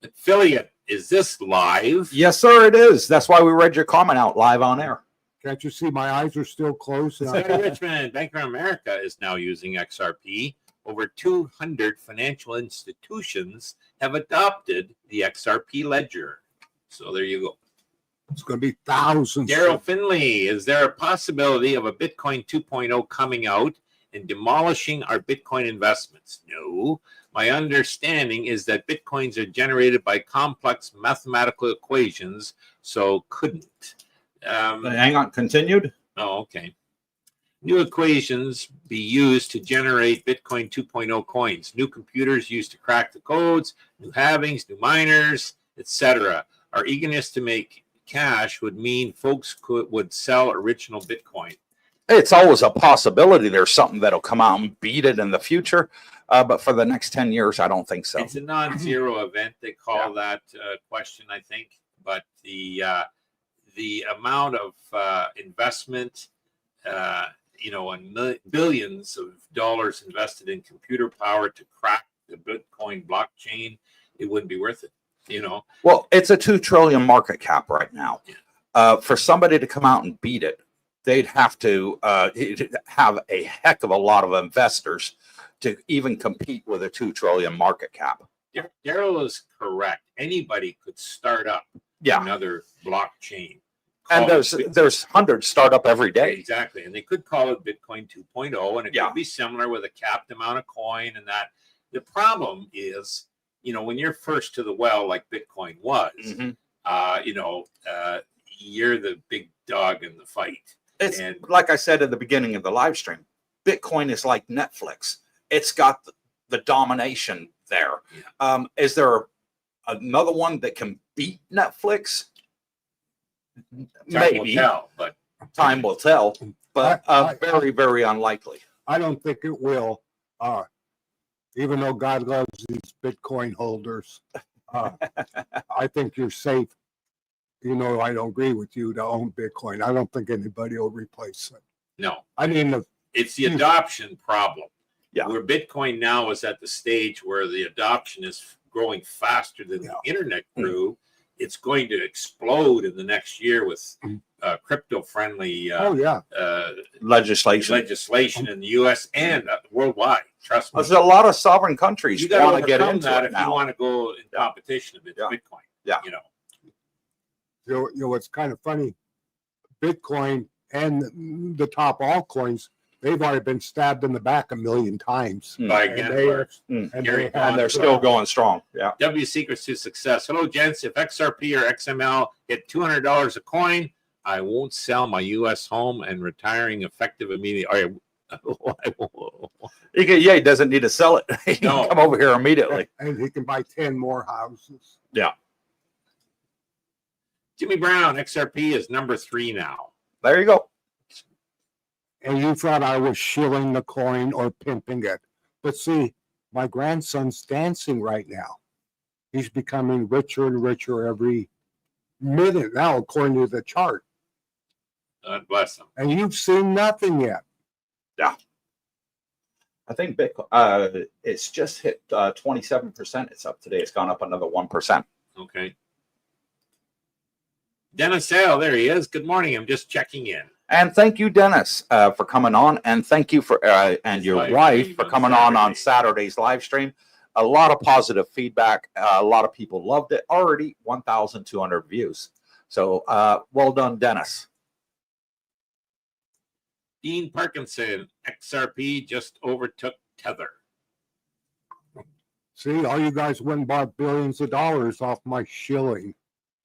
Affiliate, is this live? Yes, sir, it is. That's why we read your comment out live on air. Can't you see my eyes are still closed? Scotty Richmond, Bank of America is now using XRP. Over 200 financial institutions have adopted the XRP ledger. So there you go. It's going to be thousands. Daryl Finley, is there a possibility of a Bitcoin 2.0 coming out and demolishing our Bitcoin investments? No. My understanding is that Bitcoins are generated by complex mathematical equations, so couldn't. Hang on, continued. Oh, okay. New equations be used to generate Bitcoin 2.0 coins. New computers used to crack the codes, new halvings, new miners, etc. Our eagerness to make cash would mean folks would sell original Bitcoin. It's always a possibility there's something that'll come out and beat it in the future. But for the next 10 years, I don't think so. It's a non-zero event. They call that question, I think. But the amount of investment, and billions of dollars invested in computer power to crack the Bitcoin blockchain, it wouldn't be worth it. Well, it's a $2 trillion market cap right now. Yeah. For somebody to come out and beat it, they'd have to have a heck of a lot of investors to even compete with a 2 trillion market cap. Daryl is correct. Anybody could start up Yeah. another blockchain. And there's hundreds start up every day. Exactly. And they could call it Bitcoin 2.0, and it Yeah. could be similar with a capped amount of coin and that. The problem is, when you're first to the well, like Bitcoin was, you're the big dog in the fight. It's And like I said at the beginning of the live stream, Bitcoin is like Netflix. It's got the domination there. Yeah. Is there another one that can beat Netflix? time will Maybe. tell, but Time will tell, but I- very, very unlikely. I don't think it will. Even though God loves these Bitcoin holders, I think you're safe. I don't agree with you to own Bitcoin. I don't think anybody will replace it. no, I mean, it's the adoption problem. Yeah. Where Bitcoin now is at the stage where the adoption is growing faster than the internet grew. It's going to explode in the next year with crypto-friendly Legislation. in the U.S. and worldwide. Trust me. There's a lot of sovereign countries You got want to to get overcome into that it if you now. want to go in competition with Yeah. Bitcoin. Yeah. It's kind of funny. Bitcoin and the top altcoins, they've already been stabbed in the back 1 million times. By And gamblers. And Gary they And they're still going strong. Yeah. W secrets to success. Hello, gents. If XRP or XML hit $200 a coin, I won't sell my U.S. home and retiring effective immediately. He doesn't need to sell it. He can No. come over here immediately. And he can buy 10 more houses. Jimmy Brown, XRP is number 3 now. There you go. And you thought I was shilling the coin or pimping it. But see, my grandson's dancing right now. He's becoming richer and richer every minute now, according to the chart. God bless him. And you've seen nothing yet. I think Bitcoin, it's just hit 27%. It's up today. It's gone up another 1%. Okay. Dennis Sale, there he is. Good morning. I'm just checking in. And thank you, Dennis, for coming on. And thank you for and your Live wife stream for on coming on Saturday. Saturday's live stream. A lot of positive feedback. A lot of people loved it. Already 1,200 views. So well done, Dennis. Dean Parkinson, XRP just overtook Tether. See, all you guys went and bought billions of dollars off my shilling.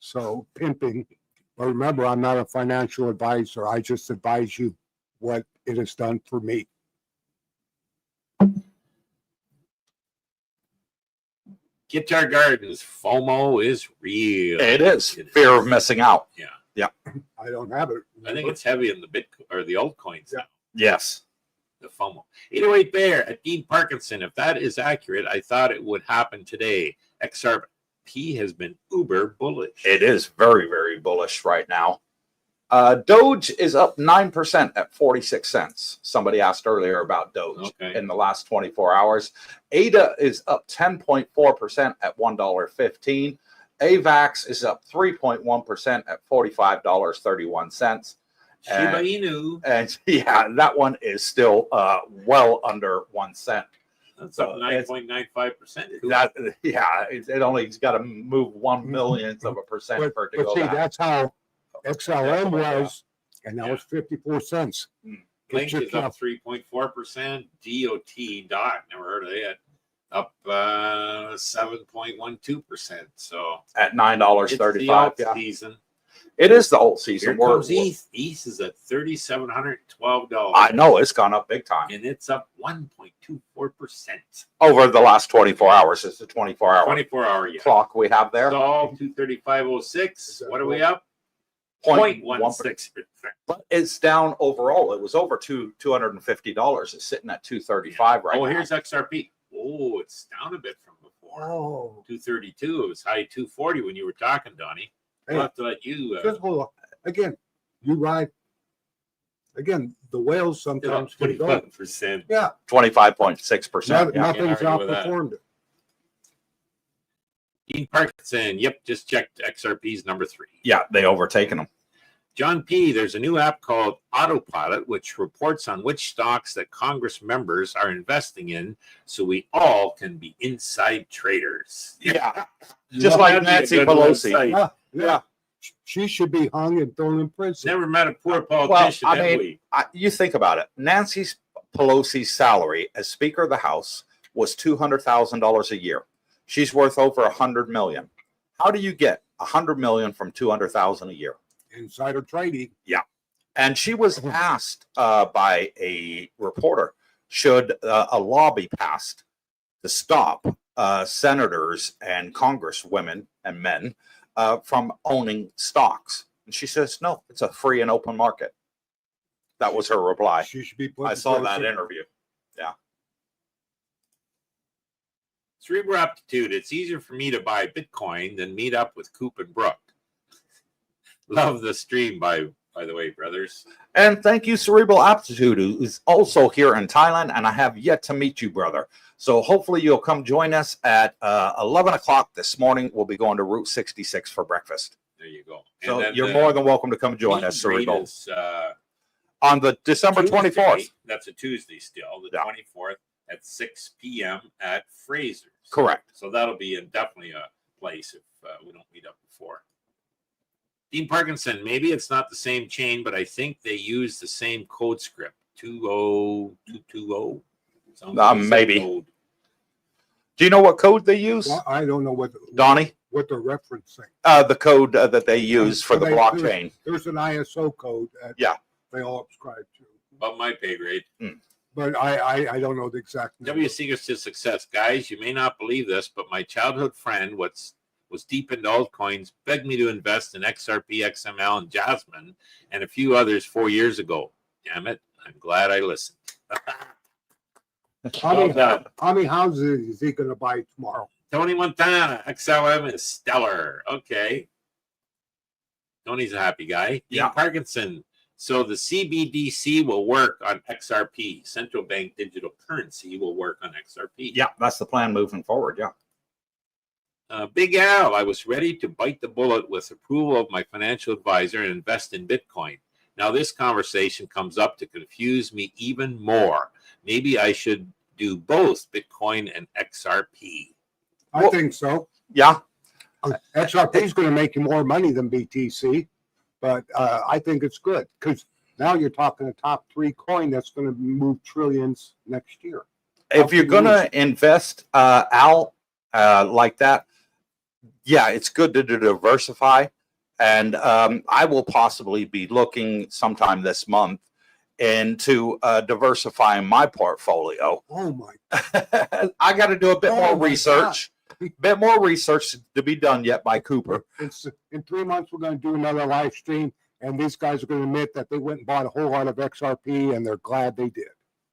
So pimping. But remember, I'm not a financial advisor. I just advise you what it has done for me. Guitar Gardens, FOMO is real. It is. Fear of missing out. I don't have it. I think it's heavy in the Bitcoin or the altcoins now. Yes. The FOMO. 808 Bear at Dean Parkinson. If that is accurate, I thought it would happen today. XRP has been uber bullish. It is very, very bullish right now. Doge is up 9% at 46 cents. Somebody asked earlier about Doge in the last 24 hours. ADA is up 10.4% at $1.15. AVAX is up 3.1% at $45.31. Shiba Inu. And yeah, that one is still well under 1 cent. That's up 9.95%. It only's got to move 1 millionth of a percent for it to But go see, back. that's how XLM was, and that was 54 cents. Link is up 3.4%. DOT, never heard of that, up 7.12%. So At it's $9.35. the alt season. It is the old season. Here comes ETH. ETH is at $3,712. I know it's gone up big time And it's up 1.24%. over the last 24 hours. It's the 24-hour 24-hour, yeah. clock we have there. So 235.06. What are we up? 0.16. 0.16%. But it's down overall. It was over $250. It's sitting at 235 right now. Oh, here's XRP. Oh, it's down a bit from before. Oh, 232. It was high 240 when you were talking, Donnie. Hey, I'll have to let you. just hold on. Again, you ride. Again, the whales sometimes can go. 25%. Yeah, 25.6%. Yeah. nothing's Can't argue with that. outperformed it. Dean Parkinson. Yep, just checked XRP's number 3. Yeah, they overtaken them. John P., there's a new app called Autopilot, which reports on which stocks that Congress members are investing in, so we all can be inside traders. Yeah. Just Well, like that'd be a Nancy good Pelosi. website. Yeah, Yeah. yeah. She should be hung and thrown in prison. Never met a poor Well, politician, I have mean, we? you think about it. Nancy Pelosi's salary as Speaker of the House was $200,000 a year. She's worth over $100 million. How do you get $100 million from $200,000 a year? Insider trading. And she was asked by a reporter, should a law be passed to stop senators and congresswomen and men from owning stocks? And she says, no, it's a free and open market. That was her reply. She should be put I in saw that prison. interview. Cerebral aptitude. It's easier for me to buy Bitcoin than meet up with Coop and Brooke. Love the stream, by the way, brothers. And thank you, Cerebral Aptitude, who is also here in Thailand, and I have yet to meet you, brother. So hopefully you'll come join us at 11 o'clock this morning. We'll be going to Route 66 for breakfast. There you go. So And then you're the more than welcome to come join meet us, and greet Cerebral. is, On the December Tuesday. 24th. That's a Tuesday still, the Yeah. 24th at 6 p.m. at Fraser's. Correct. So that'll be definitely a place if we don't meet up before. Dean Parkinson, maybe it's not the same chain, but I think they use the same code script. 20220. Maybe. Code. Do you know what code they use, Well, I don't know what Donnie? what they're referencing. The code that they use for the blockchain. There's an ISO code that Yeah. they all subscribe to. Above my pay grade. But I don't know the exact number. W Secrets to Success. Guys, you may not believe this, but my childhood friend was deep into altcoins, begged me to invest in XRP, XML, and Jasmine, and a few others 4 years ago. Damn it, I'm glad I listened. How done. many houses is he going to buy tomorrow? Tony Montana, XLM is stellar. Okay. Tony's a happy guy. Yeah. Dean Parkinson. So the CBDC will work on XRP. Central bank digital currency will work on XRP. Yeah, that's the plan moving forward. Yeah. Big Al, I was ready to bite the bullet with approval of my financial advisor and invest in Bitcoin. Now this conversation comes up to confuse me even more. Maybe I should do both Bitcoin and XRP. I think so. Yeah. XRP is going to make you more money than BTC, but I think it's good because now you're talking a top 3 coin that's going to move trillions next year. If you're going to invest, Al, like that, yeah, it's good to diversify. And I will possibly be looking sometime this month into diversifying my portfolio. Oh my! I got to do a bit Oh more my research. Bit more research to be done yet by Cooper. It's in 3 months we're going to do another live stream, and these guys are going to admit that they went and bought a whole lot of XRP, and they're glad they did.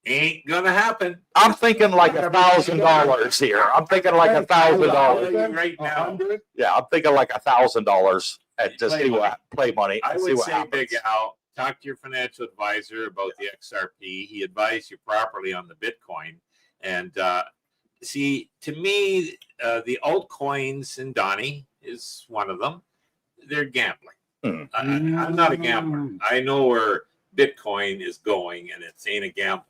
Ain't gonna happen. I'm thinking like $1,000 here. I'm thinking like $1,000 right now. 100? Yeah, I'm thinking like $1,000 and just Play see money. what play money. I And see would what say, happens. Big Al, talk to your financial advisor about the XRP. He advised you properly on the Bitcoin. And see, to me, the altcoins, and Donnie is one of them, they're gambling. I'm not a gambler. I know where Bitcoin is going, and it ain't a gamble.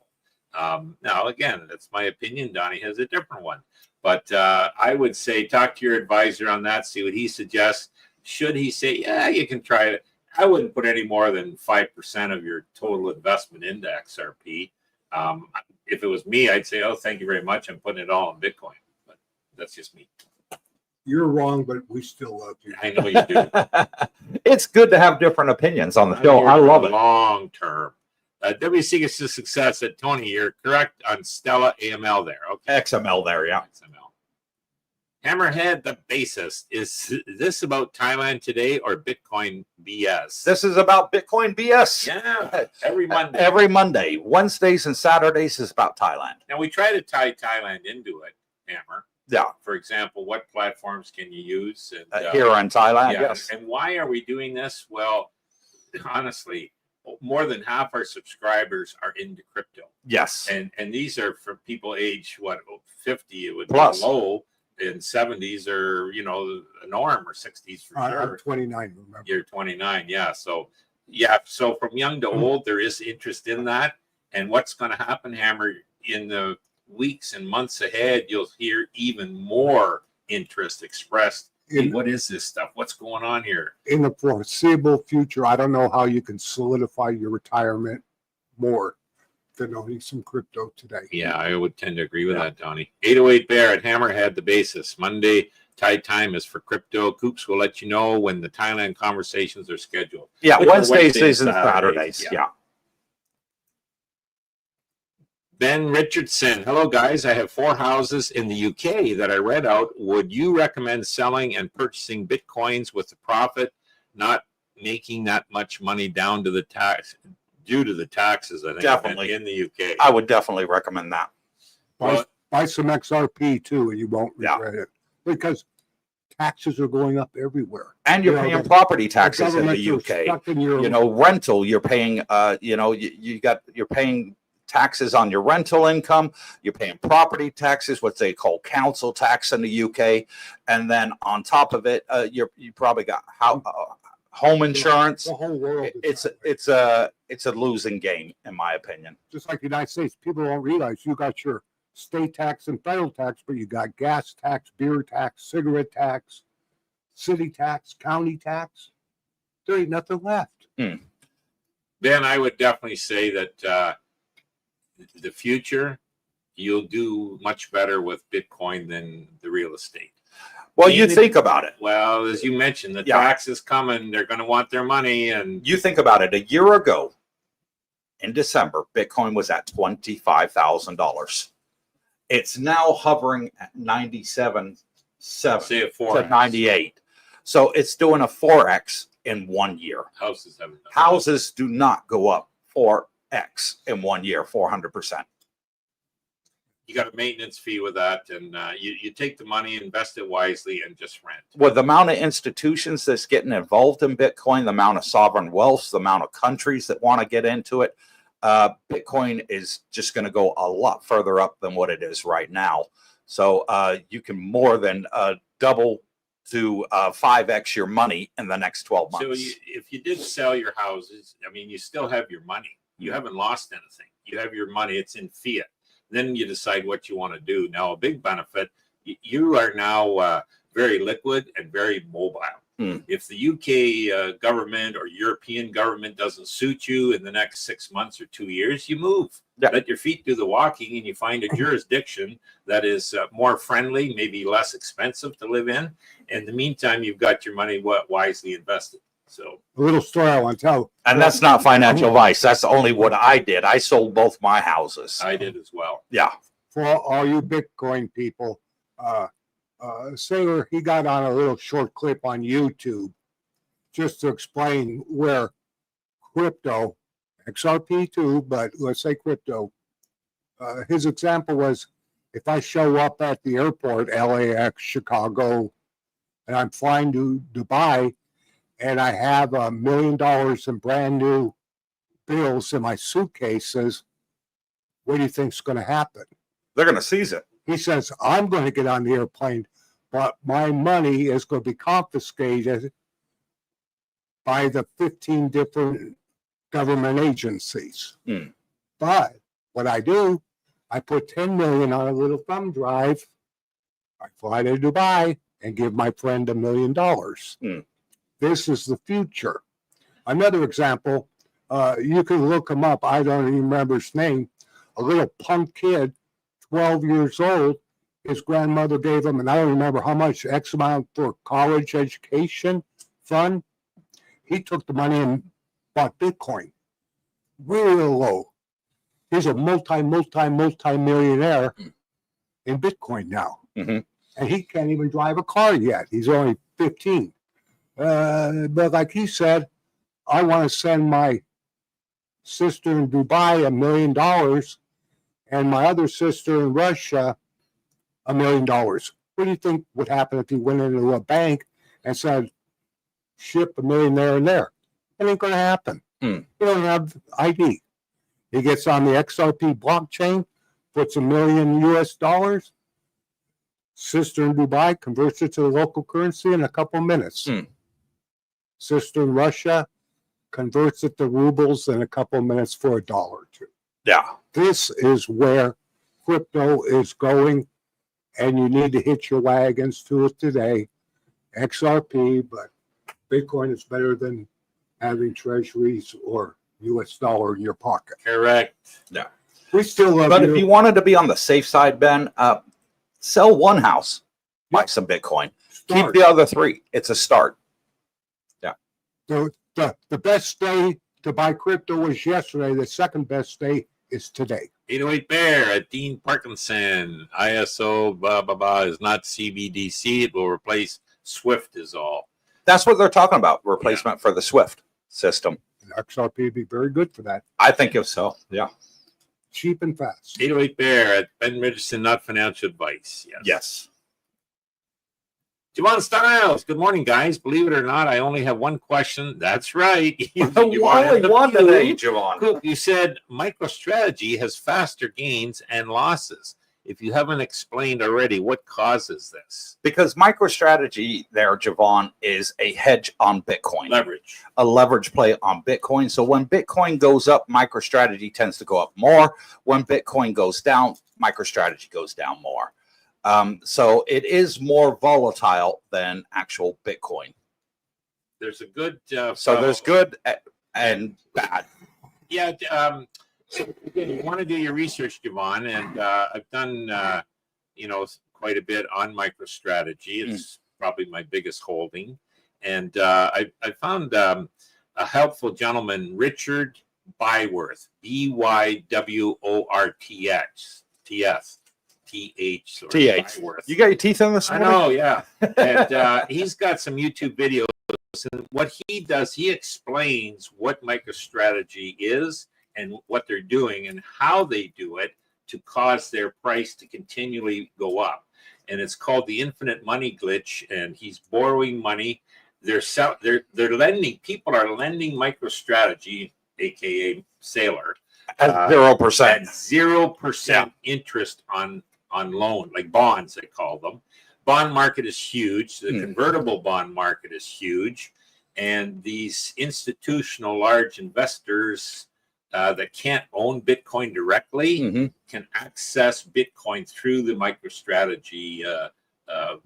Now, again, that's my opinion. Donnie has a different one. But I would say talk to your advisor on that, see what he suggests. Should he say, yeah, you can try it? I wouldn't put any more than 5% of your total investment into XRP. If it was me, I'd say, oh, thank you very much. I'm putting it all in Bitcoin. But that's just me. You're wrong, but we still love you. I know you do. It's good to have different opinions on the show. I love it. Long term. WC gets to success at Tony. You're correct on Stella AML there. Okay. XML there, yeah. XML. Hammerhead, the bassist. Is this about Thailand today or Bitcoin BS? This is about Bitcoin BS. Yeah, every Monday. Every Monday, Wednesdays and Saturdays is about Thailand. Now we try to tie Thailand into it, Hammer. Yeah, For example, what platforms can you use? And, here in Thailand, yeah, yes. and why are we doing this? Well, honestly, more than half our subscribers are into crypto. Yes. And these are for people age, 50, it would Plus. be low. In 70s or, a norm, or 60s for I'm sure. 29, remember? You're 29, yeah. So Yeah, so from young to old, there is interest in that. And what's going to happen, Hammer, in the weeks and months ahead, you'll hear even more interest expressed. Hey, what is this stuff? What's going on here? In the foreseeable future, I don't know how you can solidify your retirement more than owning some crypto today. Yeah, I would tend to agree with that, Donnie. 808 Bear at Hammerhead, the basis. Monday, Thai time is for crypto. Coops will let you know when the Thailand conversations are scheduled. Yeah, Which are Wednesdays and Saturdays. Saturdays. Yeah. Ben Richardson. Hello, guys. I have 4 houses in the UK that I read out. Would you recommend selling and purchasing Bitcoins with the profit, not making that much money down to the tax due to the taxes? I think Definitely. in the UK. I would definitely recommend that. Buy some XRP too, and you won't regret it, because taxes are going up everywhere. And you're paying property taxes in the UK. You Rental, you're paying, you're paying taxes on your rental income. You're paying property taxes, what they call council tax in the UK. And then on top of it, you probably got home insurance. The whole world. It's a losing game, in my opinion. Just like the United States, people don't realize you got your state tax and federal tax, but you got gas tax, beer tax, cigarette tax, city tax, county tax. There ain't nothing left. Ben, I would definitely say that the future, you'll do much better with Bitcoin than the real estate. Well, you think about it. Well, as you mentioned, the taxes coming, they're going to want their money. And you think about it. A year ago, in December, Bitcoin was at $25,000. It's now hovering at 97.7 to 98. So it's doing a 4x in 1 year. Houses do not go up 4x in 1 year, 400%. You got a maintenance fee with that, and you take the money, invest it wisely, and just rent. With the amount of institutions that's getting involved in Bitcoin, the amount of sovereign wealth, the amount of countries that want to get into it, Bitcoin is just going to go a lot further up than what it is right now. So you can more than double to 5x your money in the next 12 months. So if you did sell your houses, I mean, you still have your money. You haven't lost anything. You have your money. It's in fiat. Then you decide what you want to do. Now, a big benefit, you are now very liquid and very mobile. If the UK government or European government doesn't suit you in the next 6 months or 2 years, you move. Let your feet do the walking, and you find a jurisdiction that is more friendly, maybe less expensive to live in. In the meantime, you've got your money wisely invested. So a little story I want to tell. And that's not financial advice. That's only what I did. I sold both my houses. I did as well. Yeah. For all you Bitcoin people, Sailor, he got on a little short clip on YouTube just to explain where crypto, XRP too, but let's say crypto. His example was, if I show up at the airport, LAX, Chicago, and I'm flying to Dubai, and I have $1 million in brand new bills in my suitcases, what do you think's going to happen? They're going to seize it. He says, I'm going to get on the airplane, but my money is going to be confiscated by the 15 different government agencies. But what I do, I put 10 million on a little thumb drive. I fly to Dubai and give my friend $1 million. This is the future. Another example, you can look him up. I don't even remember his name. A little punk kid, 12 years old. His grandmother gave him, and I don't remember how much, X amount for college education fund. He took the money and bought Bitcoin. Real low. He's a multi-millionaire in Bitcoin now. And he can't even drive a car yet. He's only 15. But like he said, I want to send my sister in Dubai $1 million and my other sister in Russia $1 million. What do you think would happen if he went into a bank and said, ship $1 million there and there? It ain't going to happen. You don't have ID. He gets on the XRP blockchain, puts $1 million US. Sister in Dubai converts it to the local currency in a couple minutes. Sister in Russia converts it to rubles in a couple of minutes for $1 or $2. Yeah. This is where crypto is going, and you need to hitch your wagons to it today. XRP, but Bitcoin is better than having treasuries or US dollar in your pocket. Correct. Yeah. We still love But you. if you wanted to be on the safe side, Ben, sell one house, buy some Bitcoin, Start. keep the other 3. It's a start. The best day to buy crypto was yesterday. The second best day is today. 808 Bear at Dean Parkinson. ISO blah blah blah is not CBDC. It will replace SWIFT is all. That's what they're talking about, replacement for the SWIFT system. XRP would be very good for that. I think if so, yeah. Cheap and fast. 808 Bear at Ben Richardson, not financial advice. Yes. Yes. Javon Styles. Good morning, guys. Believe it or not, I only have one question. That's right. Only one today, Javon. Cool. You said MicroStrategy has faster gains and losses. If you haven't explained already, what causes this? Because MicroStrategy there, Javon, is a hedge on Bitcoin. Leverage. A leverage play on Bitcoin. So when Bitcoin goes up, MicroStrategy tends to go up more. When Bitcoin goes down, MicroStrategy goes down more. So it is more volatile than actual Bitcoin. There's a good. So there's good and bad. Yeah. So again, you want to do your research, Javon, and I've done, quite a bit on MicroStrategy. It's probably my biggest holding, and I found a helpful gentleman, Richard Byworth, BYWORTH. Byworth. You got your teeth in this I morning? know, yeah. And he's got some YouTube videos. And what he does, he explains what MicroStrategy is and what they're doing and how they do it to cause their price to continually go up. And it's called the infinite money glitch. And he's borrowing money. They're lending. People are lending MicroStrategy, aka Sailor, At 0%. at 0% interest on loan, like bonds, they call them. Bond market is huge. The convertible bond market is huge. And these institutional large investors that can't own Bitcoin directly can access Bitcoin through the MicroStrategy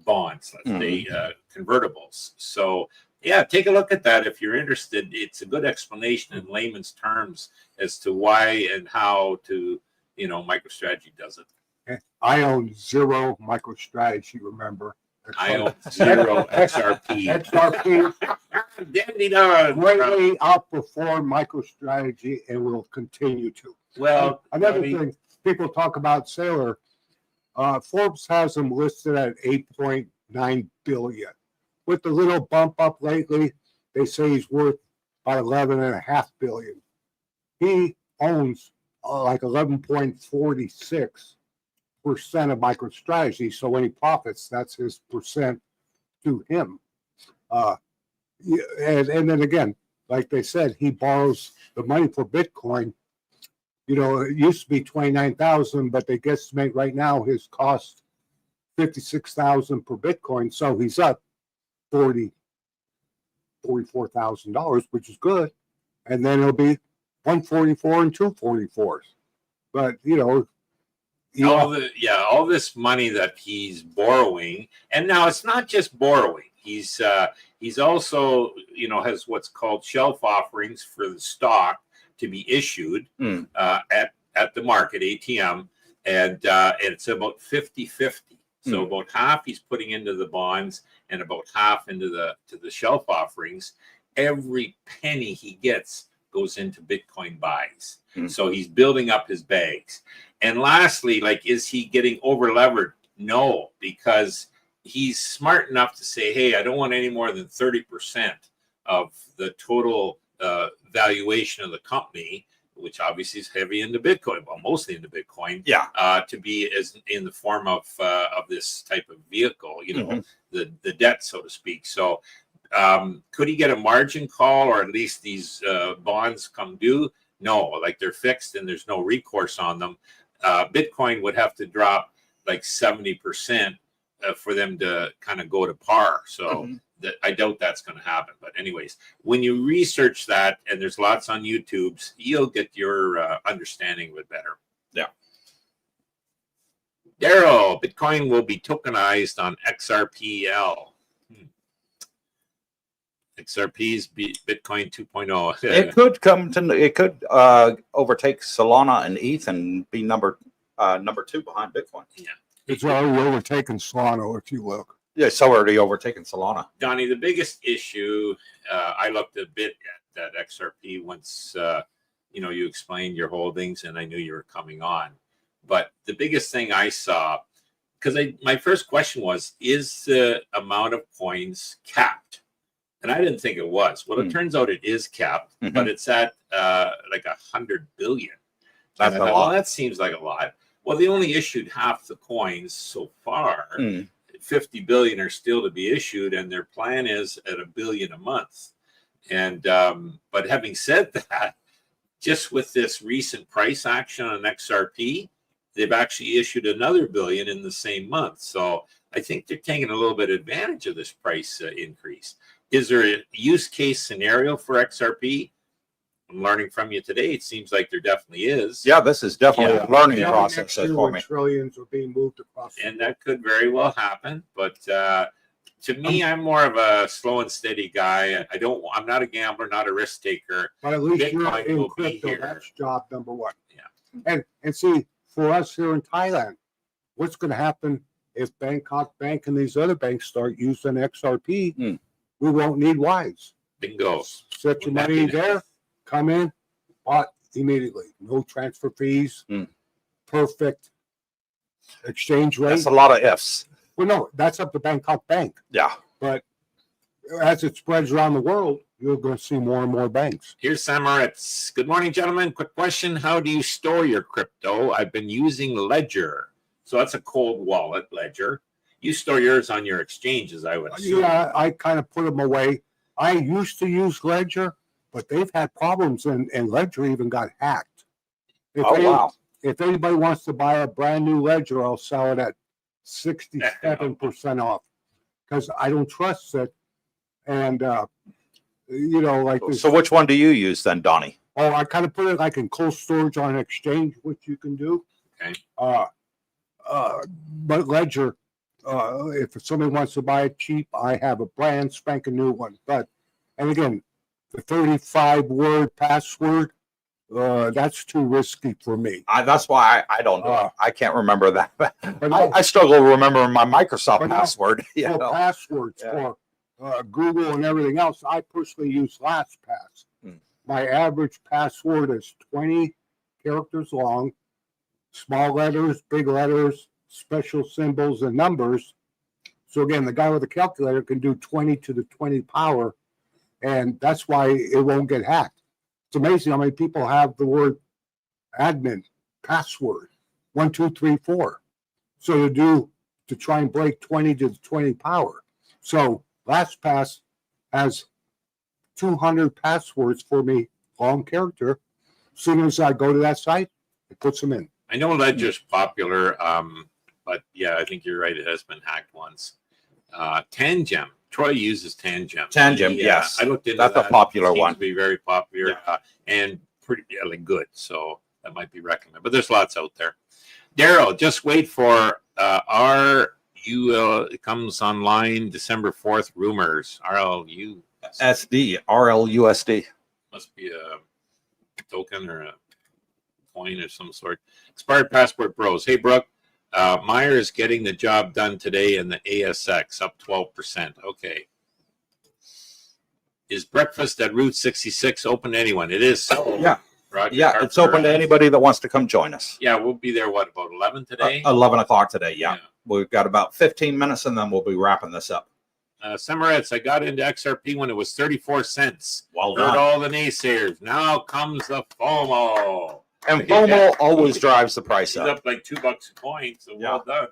bonds, let's say convertibles. So, yeah, take a look at that if you're interested. It's a good explanation in layman's terms as to why and how to, MicroStrategy does it. I own 0 MicroStrategy, remember? I own 0 XRP. XRP Dandy dog. greatly outperform MicroStrategy and will continue to. Well, Another thing, people talk about Sailor. Forbes has them listed at 8.9 billion. With the little bump up lately, they say he's worth about 11.5 billion. He owns like 11.46% of MicroStrategy. So when he profits, that's his percent to him. And then again, like they said, he borrows the money for Bitcoin. It used to be 29,000, but they guesstimate right now his cost 56,000 per Bitcoin. So he's up $44,000, which is good. And then it'll be 144 and 244s. But all this money that he's borrowing, and now it's not just borrowing. He's also has what's called shelf offerings for the stock to be issued at the market ATM, and it's about 50-50. So about half he's putting into the bonds and about half into the shelf offerings. Every penny he gets goes into Bitcoin buys. So he's building up his bags. And lastly, is he getting over levered? No, because he's smart enough to say, hey, I don't want any more than 30% of the total valuation of the company, which obviously is heavy into Bitcoin, well, mostly into Bitcoin, to be as in the form of this type of vehicle, the debt, so to speak. So could he get a margin call, or at least these bonds come due? No, they're fixed and there's no recourse on them. Bitcoin would have to drop 70% for them to kind of go to par. So I doubt that's going to happen. But anyways, when you research that, and there's lots on YouTube's, you'll get your understanding of it better. Yeah. Daryl, Bitcoin will be tokenized on XRPL. XRP's Bitcoin 2.0. It could come to. It could overtake Solana and ETH and be number 2 behind Bitcoin. Yeah. It's already overtaken Solana, if you look. Yeah, it's already overtaken Solana. Donnie, the biggest issue, I looked a bit at that XRP once, you explained your holdings, and I knew you were coming on. But the biggest thing I saw, because my first question was, is the amount of coins capped? And I didn't think it was. Well, it turns out it is capped, but it's at like 100 billion. That's a lot. Well, that seems like a lot. Well, they only issued half the coins so far. 50 billion are still to be issued, and their plan is at $1 billion a month. And but having said that, just with this recent price action on XRP, they've actually issued another $1 billion in the same month. So I think they're taking a little bit of advantage of this price increase. Is there a use case scenario for XRP? I'm learning from you today. It seems like there definitely is. Yeah, this is definitely a learning Yeah, process next year for when me. trillions are being moved across. And that could very well happen. But to me, I'm more of a slow and steady guy. I'm not a gambler, not a risk taker. But at least Bitcoin you're will in be crypto. here. That's job number one. Yeah. And see, for us here in Thailand, what's going to happen if Bangkok Bank and these other banks start using XRP? We won't need WISE. Bingo. Set your money there, come in, bought immediately. No transfer fees. Perfect exchange rate. That's a lot of ifs. Well, no, that's up to Bangkok Bank. Yeah. But as it spreads around the world, you're going to see more and more banks. Here's Samaritz. Good morning, gentlemen. Quick question. How do you store your crypto? I've been using Ledger. So that's a cold wallet, Ledger. You store yours on your exchanges, I would assume. Yeah, I kind of put them away. I used to use Ledger, but they've had problems, and Ledger even got hacked. Wow. If anybody wants to buy a brand new Ledger, I'll sell it at 67% off because I don't trust it. And, like this. So which one do you use then, Donnie? Oh, I kind of put it like in cold storage on exchange, which you can do. Okay. But Ledger, if somebody wants to buy it cheap, I have a brand spanking new one. And again, the 35-word password, that's too risky for me. That's why I don't do it. I can't remember that. But I struggle remembering my Microsoft password. For passwords, for Google and everything else, I personally use LastPass. My average password is 20 characters long, small letters, big letters, special symbols, and numbers. So again, the guy with the calculator can do 20 to the 20 power, and that's why it won't get hacked. It's amazing how many people have the word admin, password, 1, 2, 3, 4. So to try and break 20 to the 20 power. So LastPass has 200 passwords for me, long character. As soon as I go to that site, it puts them in. I know Ledger's popular, but yeah, I think you're right. It has been hacked once. Tangem. Troy uses Tangem. Tangem, yes. I looked into That's that. a popular Seems one. to be very popular and pretty good. So that might be recommended. But there's lots out there. Daryl, just wait for it comes online December 4th. Rumors. RLU. RLUSD. Must be a token or a coin of some sort. Expired Passport Bros. Hey, Brooke. Meyer is getting the job done today in the ASX, up 12%. Okay. Is breakfast at Route 66 open to anyone? It is. So, Yeah. Roger Yeah, Carpenter. it's open to anybody that wants to come join us. Yeah, we'll be there, about 11 today? 11 o'clock today, yeah. We've got about 15 minutes, and then we'll be wrapping this up. Samaritz, I got into XRP when it was 34 cents. Well Heard done. all the naysayers. Now comes the FOMO. And FOMO always drives the price He's up. up like $2 a coin, so Yeah. well done.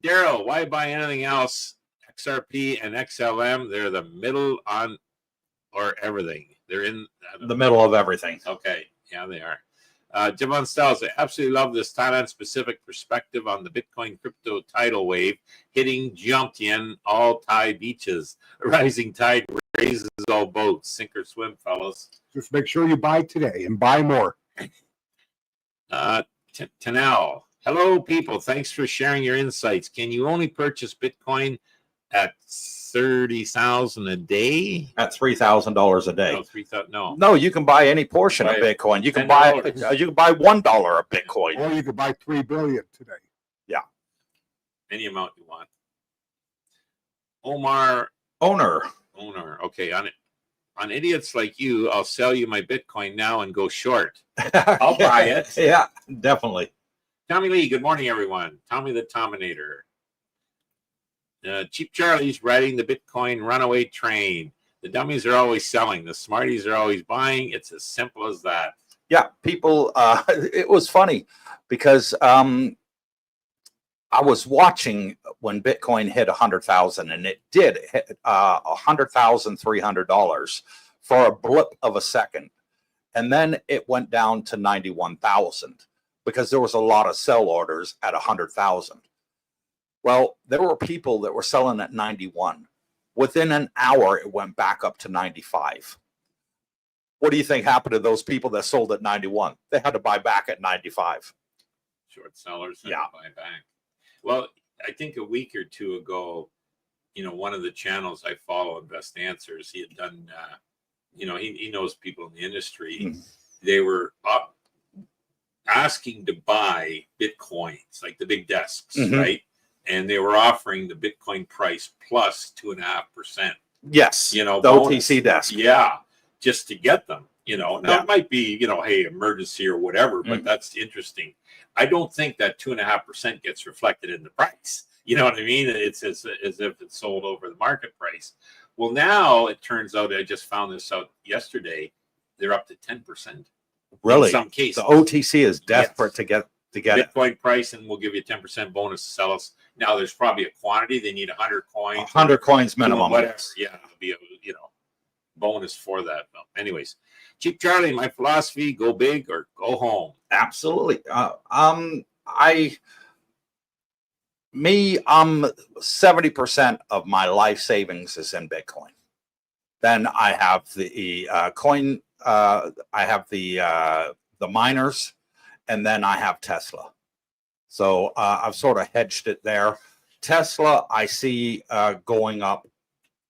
Daryl, why buy anything else? XRP and XLM, they're the middle or everything. They're in The middle of everything. Okay, yeah, they are. Javon Styles, I absolutely love this Thailand-specific perspective on the Bitcoin crypto tidal wave hitting Jomtien, all Thai beaches. A rising tide raises all boats. Sink or swim, fellas. Just make sure you buy today and buy more. Tanel, hello, people. Thanks for sharing your insights. Can you only purchase Bitcoin at 30,000 a day? At $3,000 a day. No, 3,000. No. No, you can buy any portion of Right. Bitcoin. You can $10. buy $1 of Bitcoin. Or you could buy 3 billion today. Any amount you want. Omar Owner. Okay, on idiots like you, I'll sell you my Bitcoin now and go short. I'll buy it. Yeah, definitely. Tommy Lee, good morning, everyone. Tommy the Tominator. Cheap Charlie's riding the Bitcoin runaway train. The dummies are always selling. The smarties are always buying. It's as simple as that. Yeah, people, it was funny because I was watching when Bitcoin hit 100,000, and it did hit $100,300 for a blip of a second. And then it went down to 91,000 because there was a lot of sell orders at 100,000. Well, there were people that were selling at 91. Within an hour, it went back up to 95. What do you think happened to those people that sold at 91? They had to buy back at 95. Short sellers and Yeah. buy back. Well, I think a week or two ago, one of the channels I follow, Best Answers, he had done, he knows people in the industry. Mm. They were up asking to buy Bitcoins, like the big desks, Mhm. right? And they were offering the Bitcoin price plus 2.5%. Yes, The the OTC desk. Yeah, just to get them. Now Yeah. it might be, hey, emergency or whatever, but that's interesting. I don't think that 2.5% gets reflected in the price. You know what I mean? It's as if it's sold over the market price. Well, now it turns out, I just found this out yesterday, they're up to 10%. Really? In some cases. The OTC is desperate to get it. Bitcoin price, and we'll give you a 10% bonus to sell us. Now there's probably a quantity. They need 100 coins. 100 coins minimum. Whatever. Yeah, it'll be a bonus for that. Well, anyways, Cheap Charlie, my philosophy: go big or go home. Absolutely. I'm 70% of my life savings is in Bitcoin. Then I have the coin. I have the miners, and then I have Tesla. So I've sort of hedged it there. Tesla, I see going up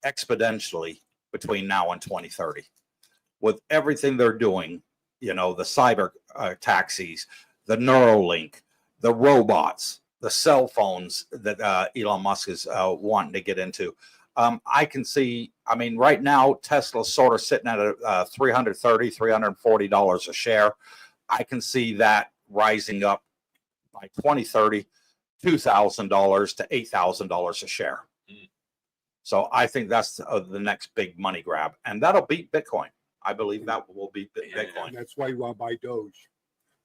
exponentially between now and 2030 with everything they're doing. The cyber taxis, the Neuralink, the robots, the cell phones that Elon Musk is wanting to get into. I can see, right now, Tesla's sort of sitting at $330, $340 a share. I can see that rising up by 2030, $2,000 to $8,000 a share. So I think that's the next big money grab, and that'll beat Bitcoin. I believe that will beat Bitcoin. And that's why you want to buy Doge.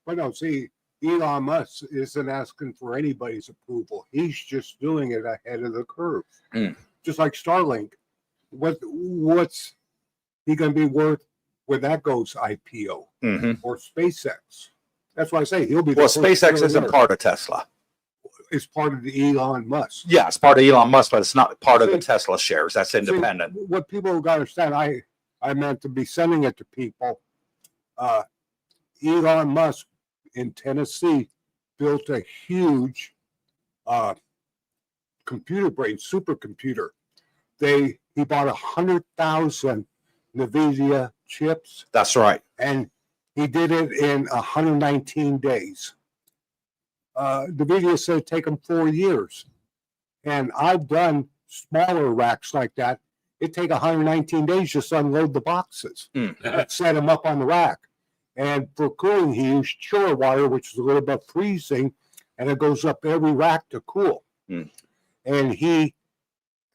But no, see, Elon Musk isn't asking for anybody's approval. He's just doing it ahead of the curve. Just like Starlink. What's he going to be worth when that goes IPO? Or SpaceX? That's why I say he'll be the first SpaceX isn't billionaire. part of Tesla. It's part of the Elon Musk. Yeah, it's part of Elon Musk, but it's not part of the Tesla shares. That's independent. See, what people got to understand, I meant to be sending it to people. Elon Musk in Tennessee built a huge computer brain supercomputer. He bought 100,000 NVIDIA chips. That's right. And he did it in 119 days. NVIDIA said it'd take him 4 years. And I've done smaller racks like that. It take 119 days just to unload the boxes and set them up on the rack. And for cooling, he used chiller water, which is a little bit freezing, and it goes up every rack to cool. And he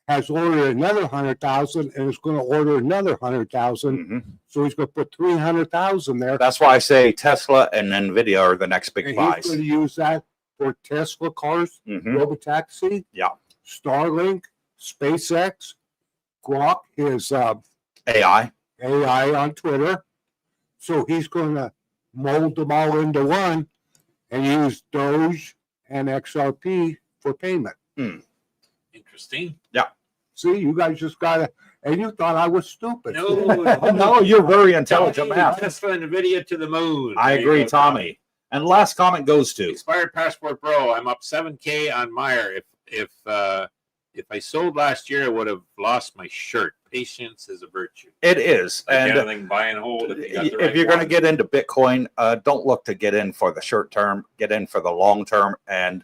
has ordered another 100,000 and is going to order another 100,000. So he's going to put 300,000 there. That's why I say Tesla and NVIDIA are the next big And buys. he's going to use that for Tesla cars, Robotaxi, Starlink, SpaceX, Grok, his AI. AI on Twitter. So he's going to mold them all into one and use Doge and XRP for payment. Interesting. See, you guys just got to, and you thought I was stupid. No, you're very intelligent man. Tesla NVIDIA to the moon. I There you agree, go, Tommy. And last comment goes to Expired Passport Pro. I'm up 7K on Meyer. If I sold last year, I would have lost my shirt. Patience is a virtue. it is. Like And anything, buy and hold. If, you got the if right you're going to one. get into Bitcoin, don't look to get in for the short term, get in for the long term. And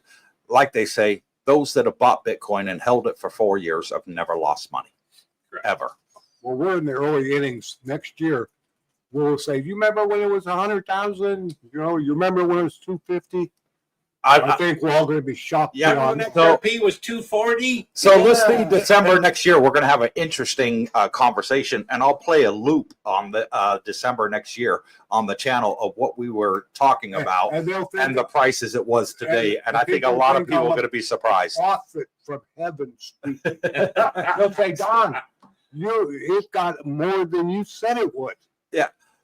like they say, those that have bought Bitcoin and held it for 4 years have never lost money. Correct. Ever. Well, we're in the early innings. Next year, we'll say, you remember when it was 100,000? You know, you remember when it was 250? I think we're all going to be shocked. Yeah, beyond- When So- XRP was 240. So let's see, Yeah. December next year, we're going to have an interesting conversation, and I'll play a loop on the December next year on the channel of what we were talking about and they'll think and the prices it was today. And I think a people lot of think people I'm are a going to be surprised. prophet from heaven speaking. They'll say, Don, it got more than you said it would.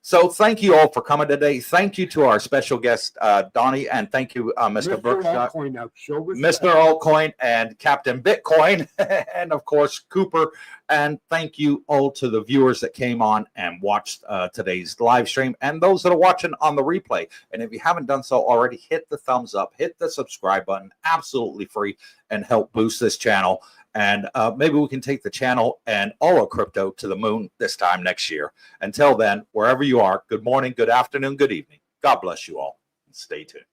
So thank you all for coming today. Thank you to our special guest, Donnie, and thank you, Mr. Brooks. Altcoin now, show respect. Mr. Altcoin and Captain Bitcoin, and of course, Cooper. And thank you all to the viewers that came on and watched today's live stream and those that are watching on the replay. And if you haven't done so already, hit the thumbs up, hit the subscribe button, absolutely free, and help boost this channel. And maybe we can take the channel and all of crypto to the moon this time next year. Until then, wherever you are, good morning, good afternoon, good evening. God bless you all. Stay tuned.